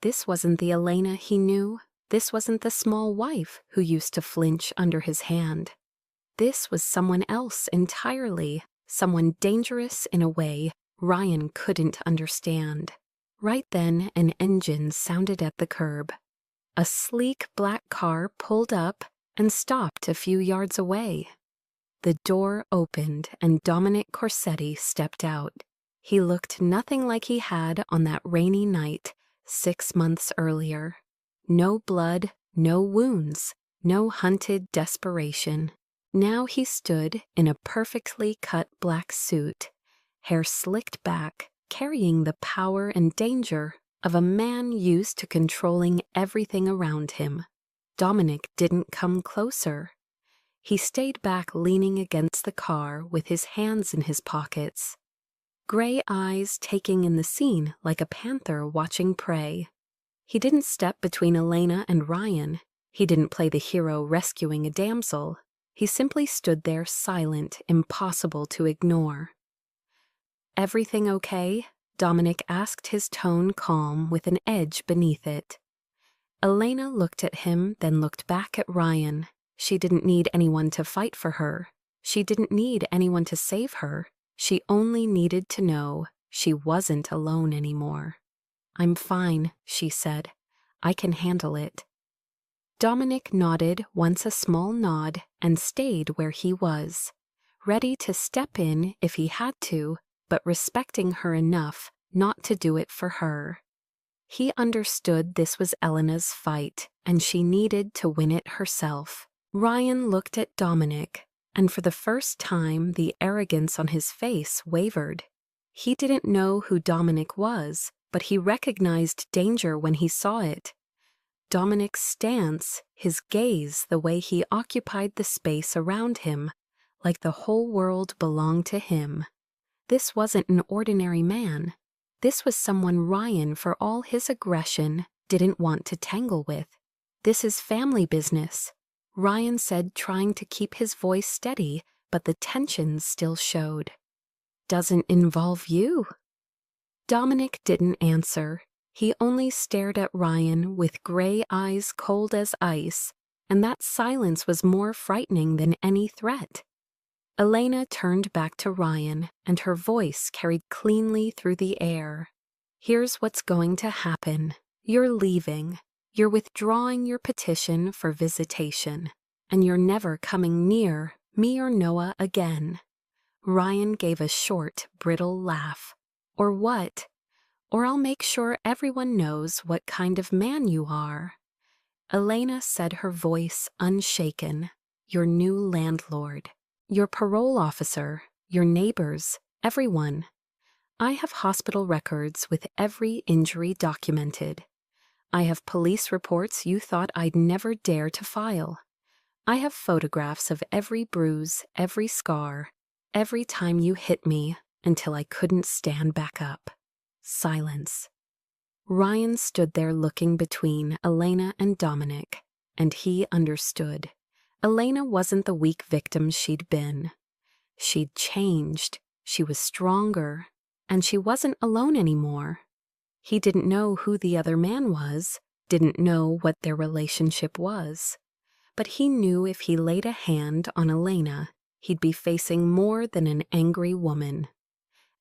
This wasn't the Elena he knew. This wasn't the small wife who used to flinch under his hand. This was someone else entirely, someone dangerous in a way Ryan couldn't understand. Right then, an engine sounded at the curb. A sleek black car pulled up and stopped a few yards away. The door opened and Dominic Corsetti stepped out. He looked nothing like he had on that rainy night 6 months earlier. No blood, no wounds, no hunted desperation. Now he stood in a perfectly cut black suit, hair slicked back, carrying the power and danger of a man used to controlling everything around him. Dominic didn't come closer. He stayed back, leaning against the car with his hands in his pockets, gray eyes taking in the scene like a panther watching prey. He didn't step between Elena and Ryan. He didn't play the hero rescuing a damsel. He simply stood there, silent, impossible to ignore. "Everything okay?" Dominic asked, his tone calm with an edge beneath it. Elena looked at him, then looked back at Ryan. She didn't need anyone to fight for her. She didn't need anyone to save her. She only needed to know she wasn't alone anymore. "I'm fine," she said. "I can handle it." Dominic nodded once, a small nod, and stayed where he was. ready to step in if he had to, but respecting her enough not to do it for her. He understood this was Elena's fight, and she needed to win it herself. Ryan looked at Dominic, and for the first time the arrogance on his face wavered. He didn't know who Dominic was, but he recognized danger when he saw it. Dominic's stance, his gaze, the way he occupied the space around him, like the whole world belonged to him. This wasn't an ordinary man. This was someone Ryan, for all his aggression, didn't want to tangle with. "This is family business," Ryan said, trying to keep his voice steady, but the tension still showed. "Doesn't involve you." Dominic didn't answer. He only stared at Ryan with gray eyes cold as ice, and that silence was more frightening than any threat. Elena turned back to Ryan, and her voice carried cleanly through the air. "Here's what's going to happen. You're leaving. You're withdrawing your petition for visitation, and you're never coming near me or Noah again." Ryan gave a short, brittle laugh. "Or what? Or I'll make sure everyone knows what kind of man you are." Elena said, her voice unshaken. "Your new landlord. Your parole officer, your neighbors, everyone. I have hospital records with every injury documented. I have police reports you thought I'd never dare to file. I have photographs of every bruise, every scar, every time you hit me until I couldn't stand back up." Silence. Ryan stood there looking between Elena and Dominic, and he understood. Elena wasn't the weak victim she'd been. She'd changed, she was stronger, and she wasn't alone anymore. He didn't know who the other man was, didn't know what their relationship was. But he knew if he laid a hand on Elena, he'd be facing more than an angry woman.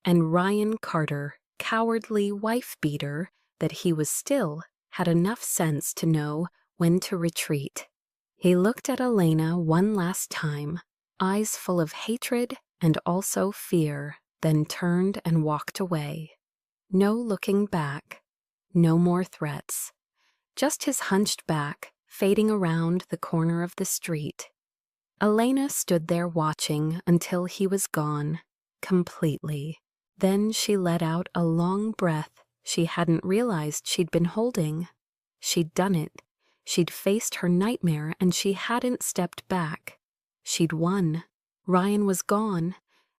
And Ryan Carter, cowardly wife-beater that he was still, had enough sense to know when to retreat. He looked at Elena one last time, eyes full of hatred and also fear, then turned and walked away. No looking back, no more threats. Just his hunched back, fading around the corner of the street. Elena stood there watching until he was gone, completely. Then she let out a long breath she hadn't realized she'd been holding. She'd done it. She'd faced her nightmare, and she hadn't stepped back. She'd won. Ryan was gone,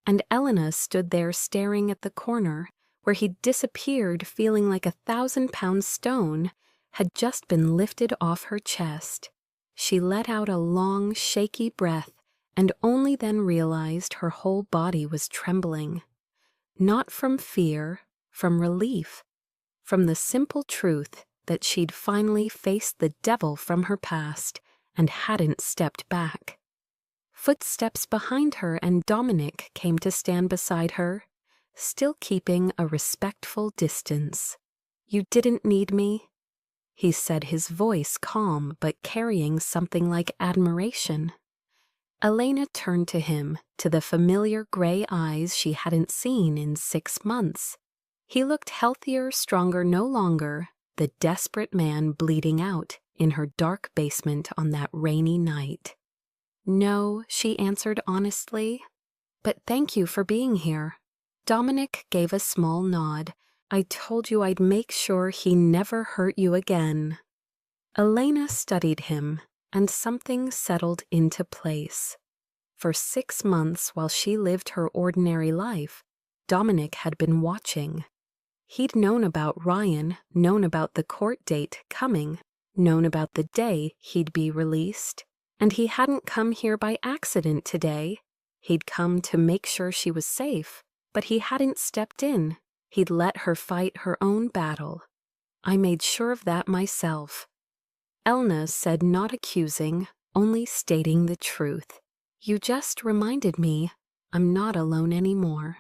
and Elena stood there staring at the corner where he'd disappeared, feeling like 1,000-pound stone had just been lifted off her chest. She let out a long, shaky breath and only then realized her whole body was trembling. Not from fear, from relief, from the simple truth that she'd finally faced the devil from her past and hadn't stepped back. Footsteps behind her, and Dominic came to stand beside her, still keeping a respectful distance. "You didn't need me," he said, his voice calm but carrying something like admiration. Elena turned to him, to the familiar gray eyes she hadn't seen in 6 months. He looked healthier, stronger, no longer the desperate man bleeding out in her dark basement on that rainy night. "No," she answered honestly, "but thank you for being here." Dominic gave a small nod. "I told you I'd make sure he never hurt you again." Elena studied him, and something settled into place. For 6 months, while she lived her ordinary life, Dominic had been watching. He'd known about Ryan, known about the court date coming, known about the day he'd be released. And he hadn't come here by accident today. He'd come to make sure she was safe, but he hadn't stepped in. He'd let her fight her own battle. "I made sure of that myself." Elna said, not accusing, only stating the truth. "You just reminded me I'm not alone anymore."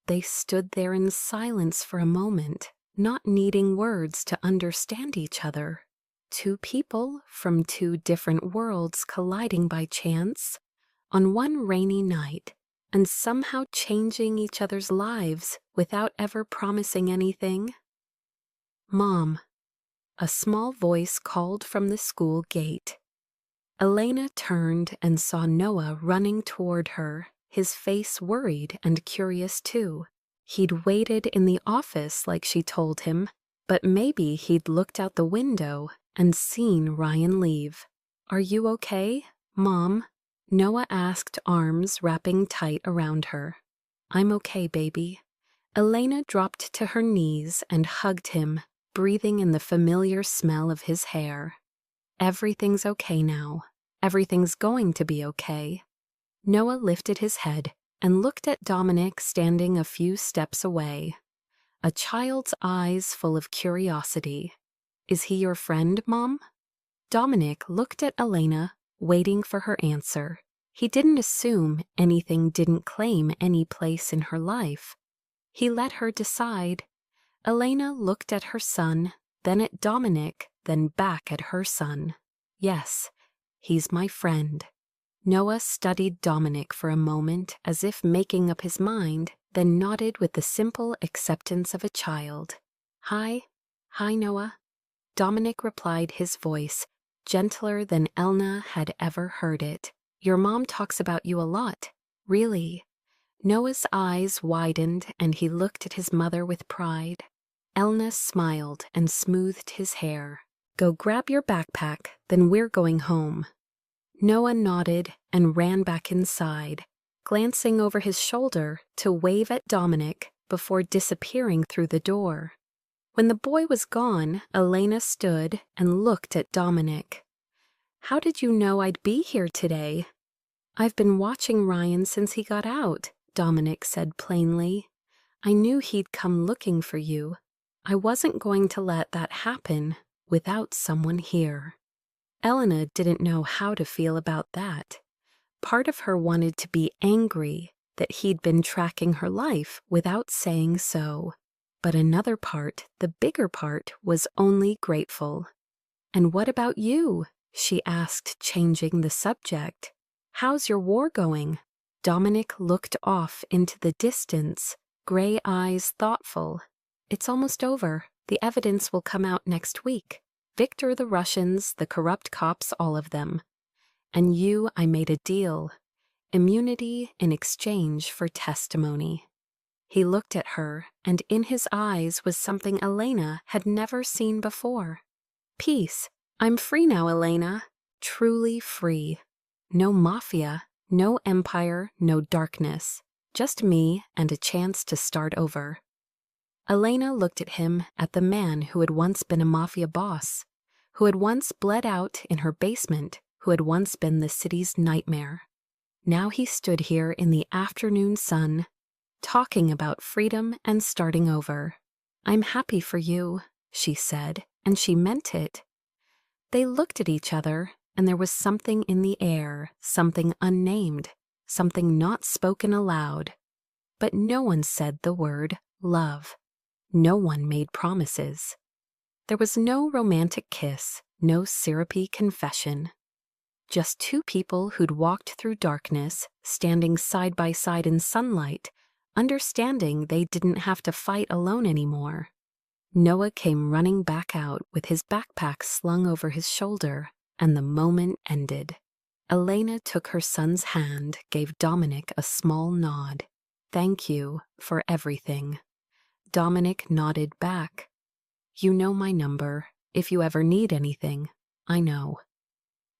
They stood there in silence for a moment, not needing words to understand each other. Two people from two different worlds colliding by chance on one rainy night, and somehow changing each other's lives without ever promising anything? Mom, a small voice called from the school gate. Elena turned and saw Noah running toward her, his face worried and curious too. He'd waited in the office like she told him, but maybe he'd looked out the window and seen Ryan leave. "Are you okay, Mom?" Noah asked, arms wrapping tight around her. "I'm okay, baby." Elena dropped to her knees and hugged him, breathing in the familiar smell of his hair. "Everything's okay now. Everything's going to be okay." Noah lifted his head and looked at Dominic standing a few steps away, a child's eyes full of curiosity. "Is he your friend, Mom?" Dominic looked at Elena, waiting for her answer. He didn't assume anything didn't claim any place in her life. He let her decide. Elena looked at her son, then at Dominic, then back at her son. "Yes, he's my friend." Noah studied Dominic for a moment as if making up his mind, then nodded with the simple acceptance of a child. Hi, Noah." Dominic replied, his voice gentler than Elna had ever heard it. "Your mom talks about you a lot. Really?" Noah's eyes widened and he looked at his mother with pride. Elna smiled and smoothed his hair. "Go grab your backpack, then we're going home." Noah nodded and ran back inside, glancing over his shoulder to wave at Dominic before disappearing through the door. When the boy was gone, Elena stood and looked at Dominic. "How did you know I'd be here today?" "I've been watching Ryan since he got out," Dominic said plainly. "I knew he'd come looking for you. I wasn't going to let that happen without someone here." Elena didn't know how to feel about that. Part of her wanted to be angry that he'd been tracking her life without saying so. But another part, the bigger part, was only grateful. "And what about you?" she asked, changing the subject. "How's your war going?" Dominic looked off into the distance, gray eyes thoughtful. "It's almost over. The evidence will come out next week. Victor, the Russians, the corrupt cops, all of them. And I made a deal. Immunity in exchange for testimony." He looked at her, and in his eyes was something Elena had never seen before. "Peace. I'm free now, Elena. Truly free. No mafia, no empire, no darkness. Just me and a chance to start over." Elena looked at him, at the man who had once been a mafia boss, who had once bled out in her basement, who had once been the city's nightmare. Now he stood here in the afternoon sun, talking about freedom and starting over. "I'm happy for you," she said, and she meant it. They looked at each other, and there was something in the air, something unnamed, something not spoken aloud. But no one said the word love. No one made promises. There was no romantic kiss, no syrupy confession. Just two people who'd walked through darkness, standing side by side in sunlight, understanding they didn't have to fight alone anymore. Noah came running back out with his backpack slung over his shoulder, and the moment ended. Elena took her son's hand, gave Dominic a small nod. "Thank you for everything." Dominic nodded back. "You know my number. If you ever need anything, I know."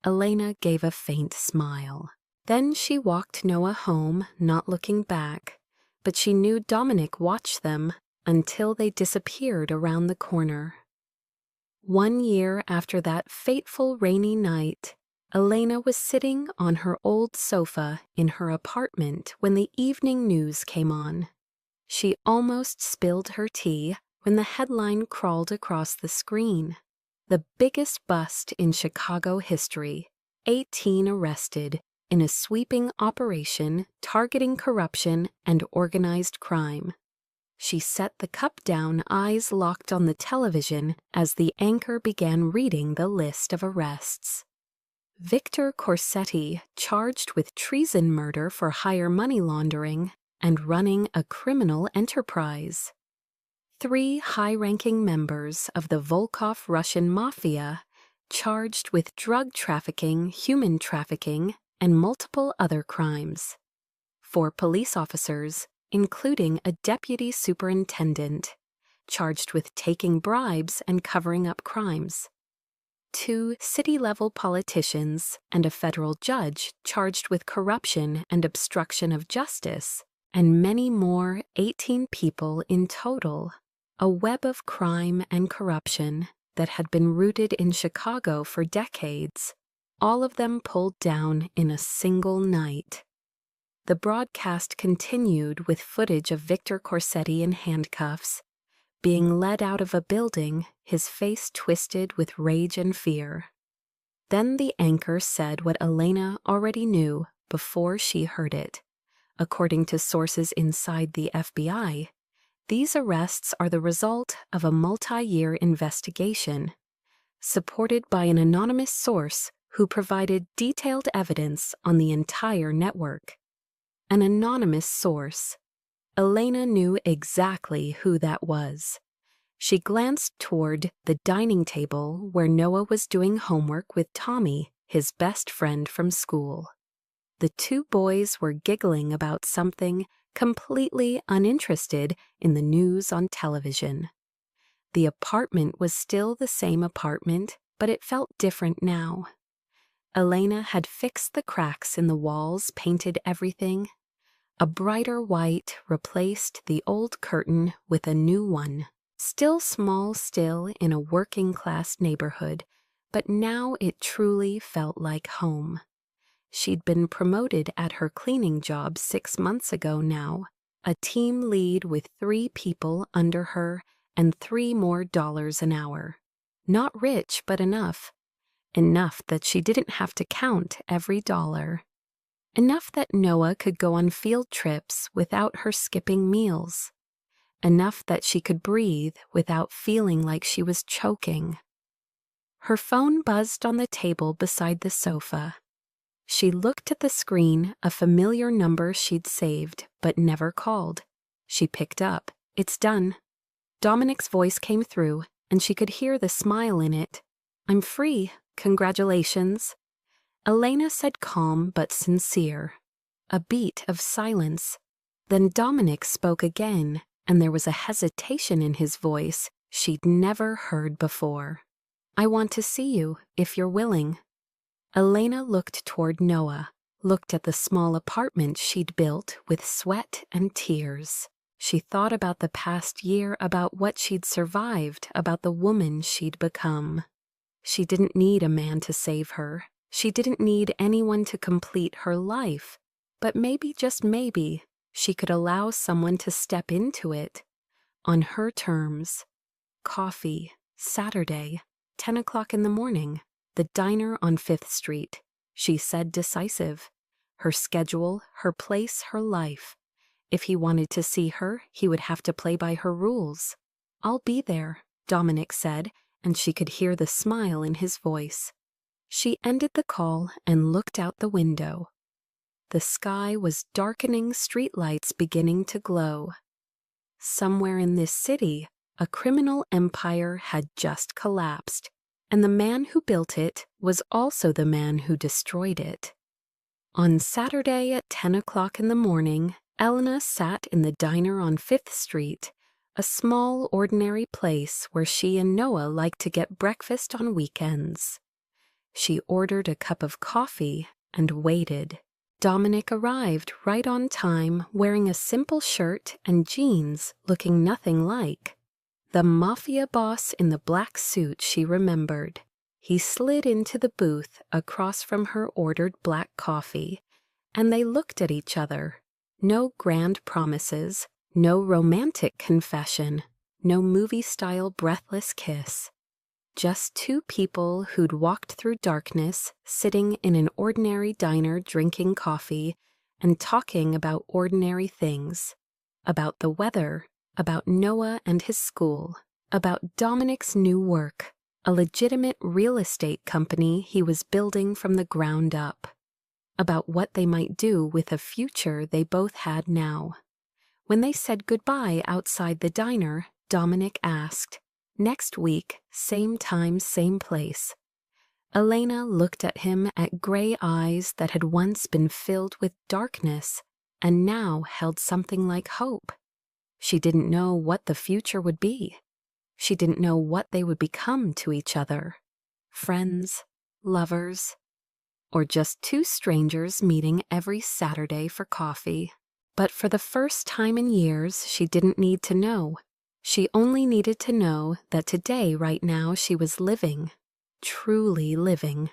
Elena gave a faint smile. Then she walked Noah home, not looking back, but she knew Dominic watched them until they disappeared around the corner. 1 year after that fateful rainy night, Elena was sitting on her old sofa in her apartment when the evening news came on. She almost spilled her tea when the headline crawled across the screen. "The biggest bust in Chicago history. 18 arrested in a sweeping operation targeting corruption and organized crime." She set the cup down, eyes locked on the television as the anchor began reading the list of arrests. Victor Corsetti, charged with treason murder for hire money laundering and running a criminal enterprise. 3 high-ranking members of the Volkov Russian Mafia, charged with drug trafficking, human trafficking, and multiple other crimes. 4 police officers, including a deputy superintendent, charged with taking bribes and covering up crimes. 2 city-level politicians and a federal judge charged with corruption and obstruction of justice, and many more, 18 people in total. A web of crime and corruption that had been rooted in Chicago for decades, all of them pulled down in a single night. The broadcast continued with footage of Victor Corsetti in handcuffs, being led out of a building, his face twisted with rage and fear. Then the anchor said what Elena already knew before she heard it. According to sources inside the FBI, these arrests are the result of a multi-year investigation, supported by an anonymous source who provided detailed evidence on the entire network. An anonymous source. Elena knew exactly who that was. She glanced toward the dining table where Noah was doing homework with Tommy, his best friend from school. The 2 boys were giggling about something, completely uninterested in the news on television. The apartment was still the same apartment, but it felt different now. Elena had fixed the cracks in the walls, painted everything. A brighter white replaced the old curtain with a new one. Still small, still in a working-class neighborhood, but now it truly felt like home. She'd been promoted at her cleaning job 6 months ago now, a team lead with 3 people under her and $3 more an hour. Not rich, but enough. Enough that she didn't have to count every dollar. Enough that Noah could go on field trips without her skipping meals. Enough that she could breathe without feeling like she was choking. Her phone buzzed on the table beside the sofa. She looked at the screen, a familiar number she'd saved but never called. She picked up. "It's done." Dominic's voice came through, and she could hear the smile in it. "I'm free. Congratulations." Elena said calm but sincere. A beat of silence. Then Dominic spoke again, and there was a hesitation in his voice she'd never heard before. "I want to see you, if you're willing." Elena looked toward Noah, looked at the small apartment she'd built with sweat and tears. She thought about the past year, about what she'd survived, about the woman she'd become. She didn't need a man to save her. She didn't need anyone to complete her life. But maybe, just maybe, she could allow someone to step into it. On her terms. Coffee, Saturday, 10 o'clock in the morning. The diner on 5th Street, she said, decisive. Her schedule, her place, her life. If he wanted to see her, he would have to play by her rules. "I'll be there," Dominic said, and she could hear the smile in his voice. She ended the call and looked out the window. The sky was darkening, streetlights beginning to glow. Somewhere in this city, a criminal empire had just collapsed. And the man who built it was also the man who destroyed it. On Saturday at 10 o'clock in the morning, Elena sat in the diner on 5th Street, a small, ordinary place where she and Noah liked to get breakfast on weekends. She ordered a cup of coffee and waited. Dominic arrived right on time, wearing a simple shirt and jeans, looking nothing like the Mafia boss in the black suit she remembered. He slid into the booth across from her ordered black coffee, and they looked at each other. No grand promises, no romantic confession, no movie-style breathless kiss. Just 2 people who'd walked through darkness, sitting in an ordinary diner drinking coffee and talking about ordinary things. About the weather, about Noah and his school, about Dominic's new work, a legitimate real estate company he was building from the ground up, about what they might do with a future they both had now. When they said goodbye outside the diner, Dominic asked, "Next week, same time, same place." Elena looked at him at gray eyes that had once been filled with darkness and now held something like hope. She didn't know what the future would be. She didn't know what they would become to each other. Friends, lovers, or just two strangers meeting every Saturday for coffee. But for the first time in years, she didn't need to know. She only needed to know that today, right now, she was living. Truly living.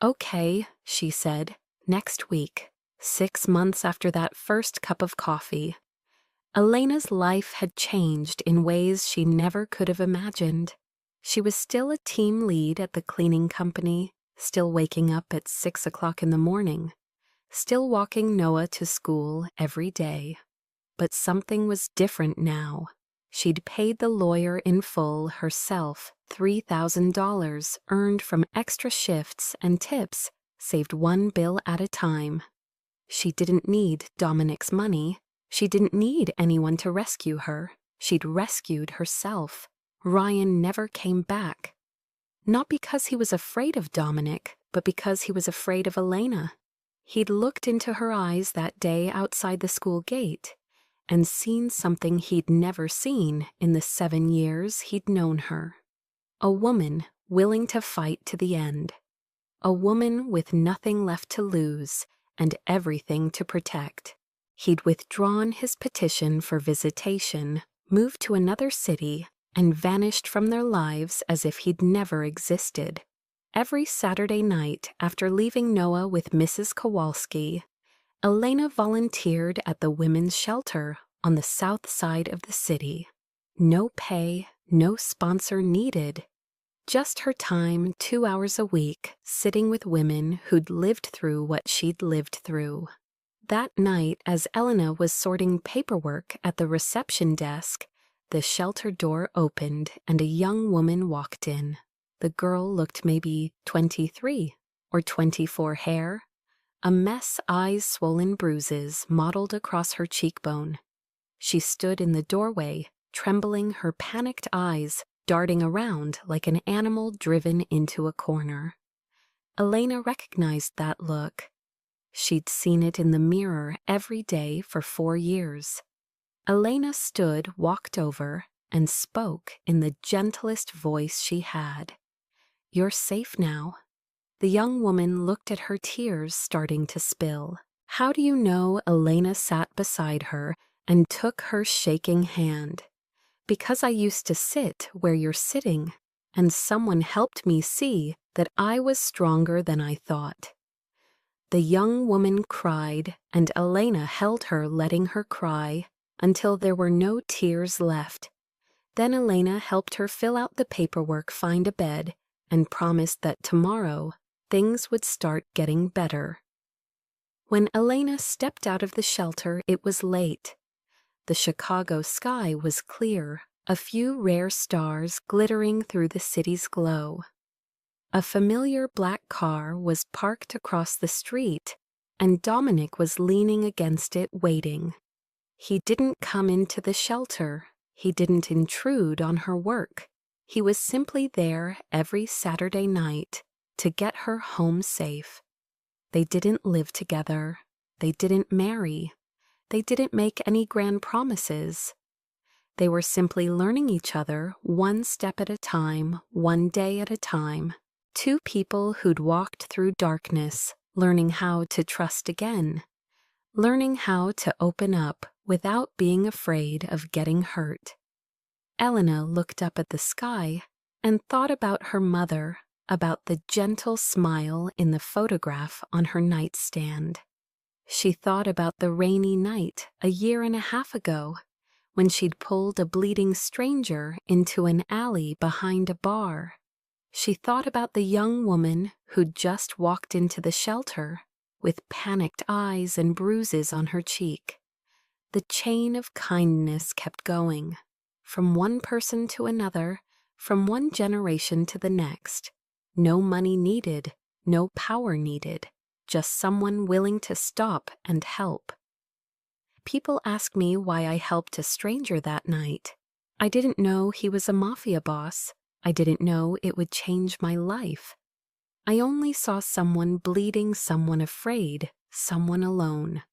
"Okay," she said, "next week." 6 months after that first cup of coffee. Elena's life had changed in ways she never could have imagined. She was still a team lead at the cleaning company, still waking up at 6 o'clock in the morning, still walking Noah to school every day. But something was different now. She'd paid the lawyer in full herself $3,000 earned from extra shifts and tips, saved one bill at a time. She didn't need Dominic's money. She didn't need anyone to rescue her. She'd rescued herself. Ryan never came back. Not because he was afraid of Dominic, but because he was afraid of Elena. He'd looked into her eyes that day outside the school gate and seen something he'd never seen in the 7 years he'd known her. A woman willing to fight to the end. A woman with nothing left to lose and everything to protect. He'd withdrawn his petition for visitation, moved to another city, and vanished from their lives as if he'd never existed. Every Saturday night, after leaving Noah with Mrs. Kowalski, Elena volunteered at the women's shelter on the south side of the city. No pay, no sponsor needed. Just her time, 2 hours a week, sitting with women who'd lived through what she'd lived through. That night, as Elena was sorting paperwork at the reception desk, the shelter door opened and a young woman walked in. The girl looked maybe 23 or 24, hair, a mess, eyes, swollen bruises mottled across her cheekbone. She stood in the doorway, trembling, her panicked eyes darting around like an animal driven into a corner. Elena recognized that look. She'd seen it in the mirror every day for 4 years. Elena stood, walked over, and spoke in the gentlest voice she had. "You're safe now." The young woman looked at her, tears starting to spill. How do you know Elena sat beside her and took her shaking hand? "Because I used to sit where you're sitting, and someone helped me see that I was stronger than I thought." The young woman cried, and Elena held her, letting her cry until there were no tears left. Then Elena helped her fill out the paperwork, find a bed, and promised that tomorrow things would start getting better. When Elena stepped out of the shelter, it was late. The Chicago sky was clear, a few rare stars glittering through the city's glow. A familiar black car was parked across the street, and Dominic was leaning against it, waiting. He didn't come into the shelter. He didn't intrude on her work. He was simply there every Saturday night to get her home safe. They didn't live together. They didn't marry. They didn't make any grand promises. They were simply learning each other one step at a time, one day at a time. Two people who'd walked through darkness, learning how to trust again. Learning how to open up without being afraid of getting hurt. Elena looked up at the sky and thought about her mother, about the gentle smile in the photograph on her nightstand. She thought about the rainy night 1.5 years ago when she'd pulled a bleeding stranger into an alley behind a bar. She thought about the young woman who'd just walked into the shelter with panicked eyes and bruises on her cheek. The chain of kindness kept going, from one person to another, from one generation to the next. No money needed, no power needed, just someone willing to stop and help. People ask me why I helped a stranger that night. I didn't know he was a mafia boss. I didn't know it would change my life. I only saw someone bleeding, someone afraid, someone alone.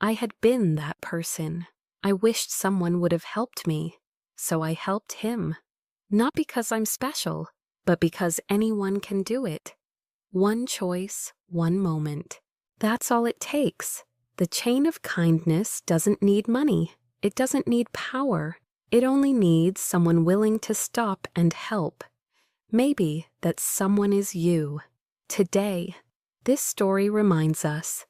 I had been that person. I wished someone would have helped me, so I helped him. Not because I'm special, but because anyone can do it. One choice, one moment. That's all it takes. The chain of kindness doesn't need money. It doesn't need power. It only needs someone willing to stop and help. Maybe that someone is you. Today, this story reminds us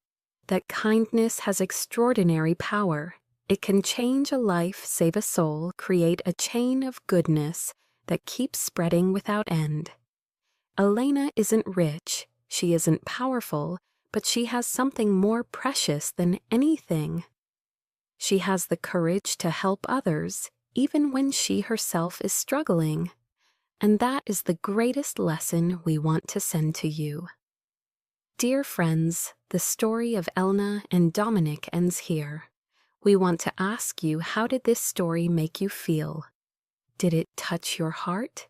that kindness has extraordinary power. It can change a life, save a soul, create a chain of goodness that keeps spreading without end. Elena isn't rich, she isn't powerful, but she has something more precious than anything. She has the courage to help others, even when she herself is struggling. And that is the greatest lesson we want to send to you. Dear friends, the story of Elna and Dominic ends here. We want to ask you, how did this story make you feel? Did it touch your heart?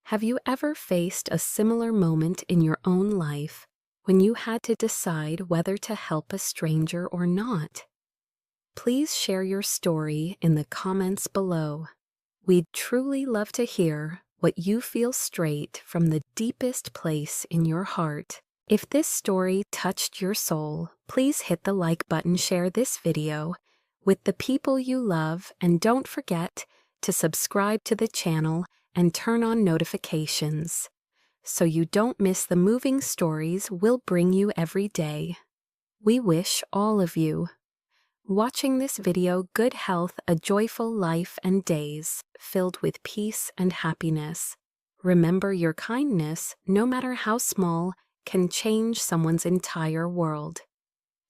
Have you ever faced a similar moment in your own life when you had to decide whether to help a stranger or not? Please share your story in the comments below. We'd truly love to hear what you feel straight from the deepest place in your heart. If this story touched your soul, please hit the like button, share this video with the people you love, and don't forget to subscribe to the channel and turn on notifications so you don't miss the moving stories we'll bring you every day. We wish all of you watching this video good health, a joyful life, and days filled with peace and happiness. Remember, your kindness, no matter how small, can change someone's entire world.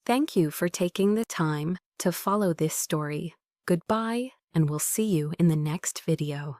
Thank you for taking the time to follow this story. Goodbye, and we'll see you in the next video.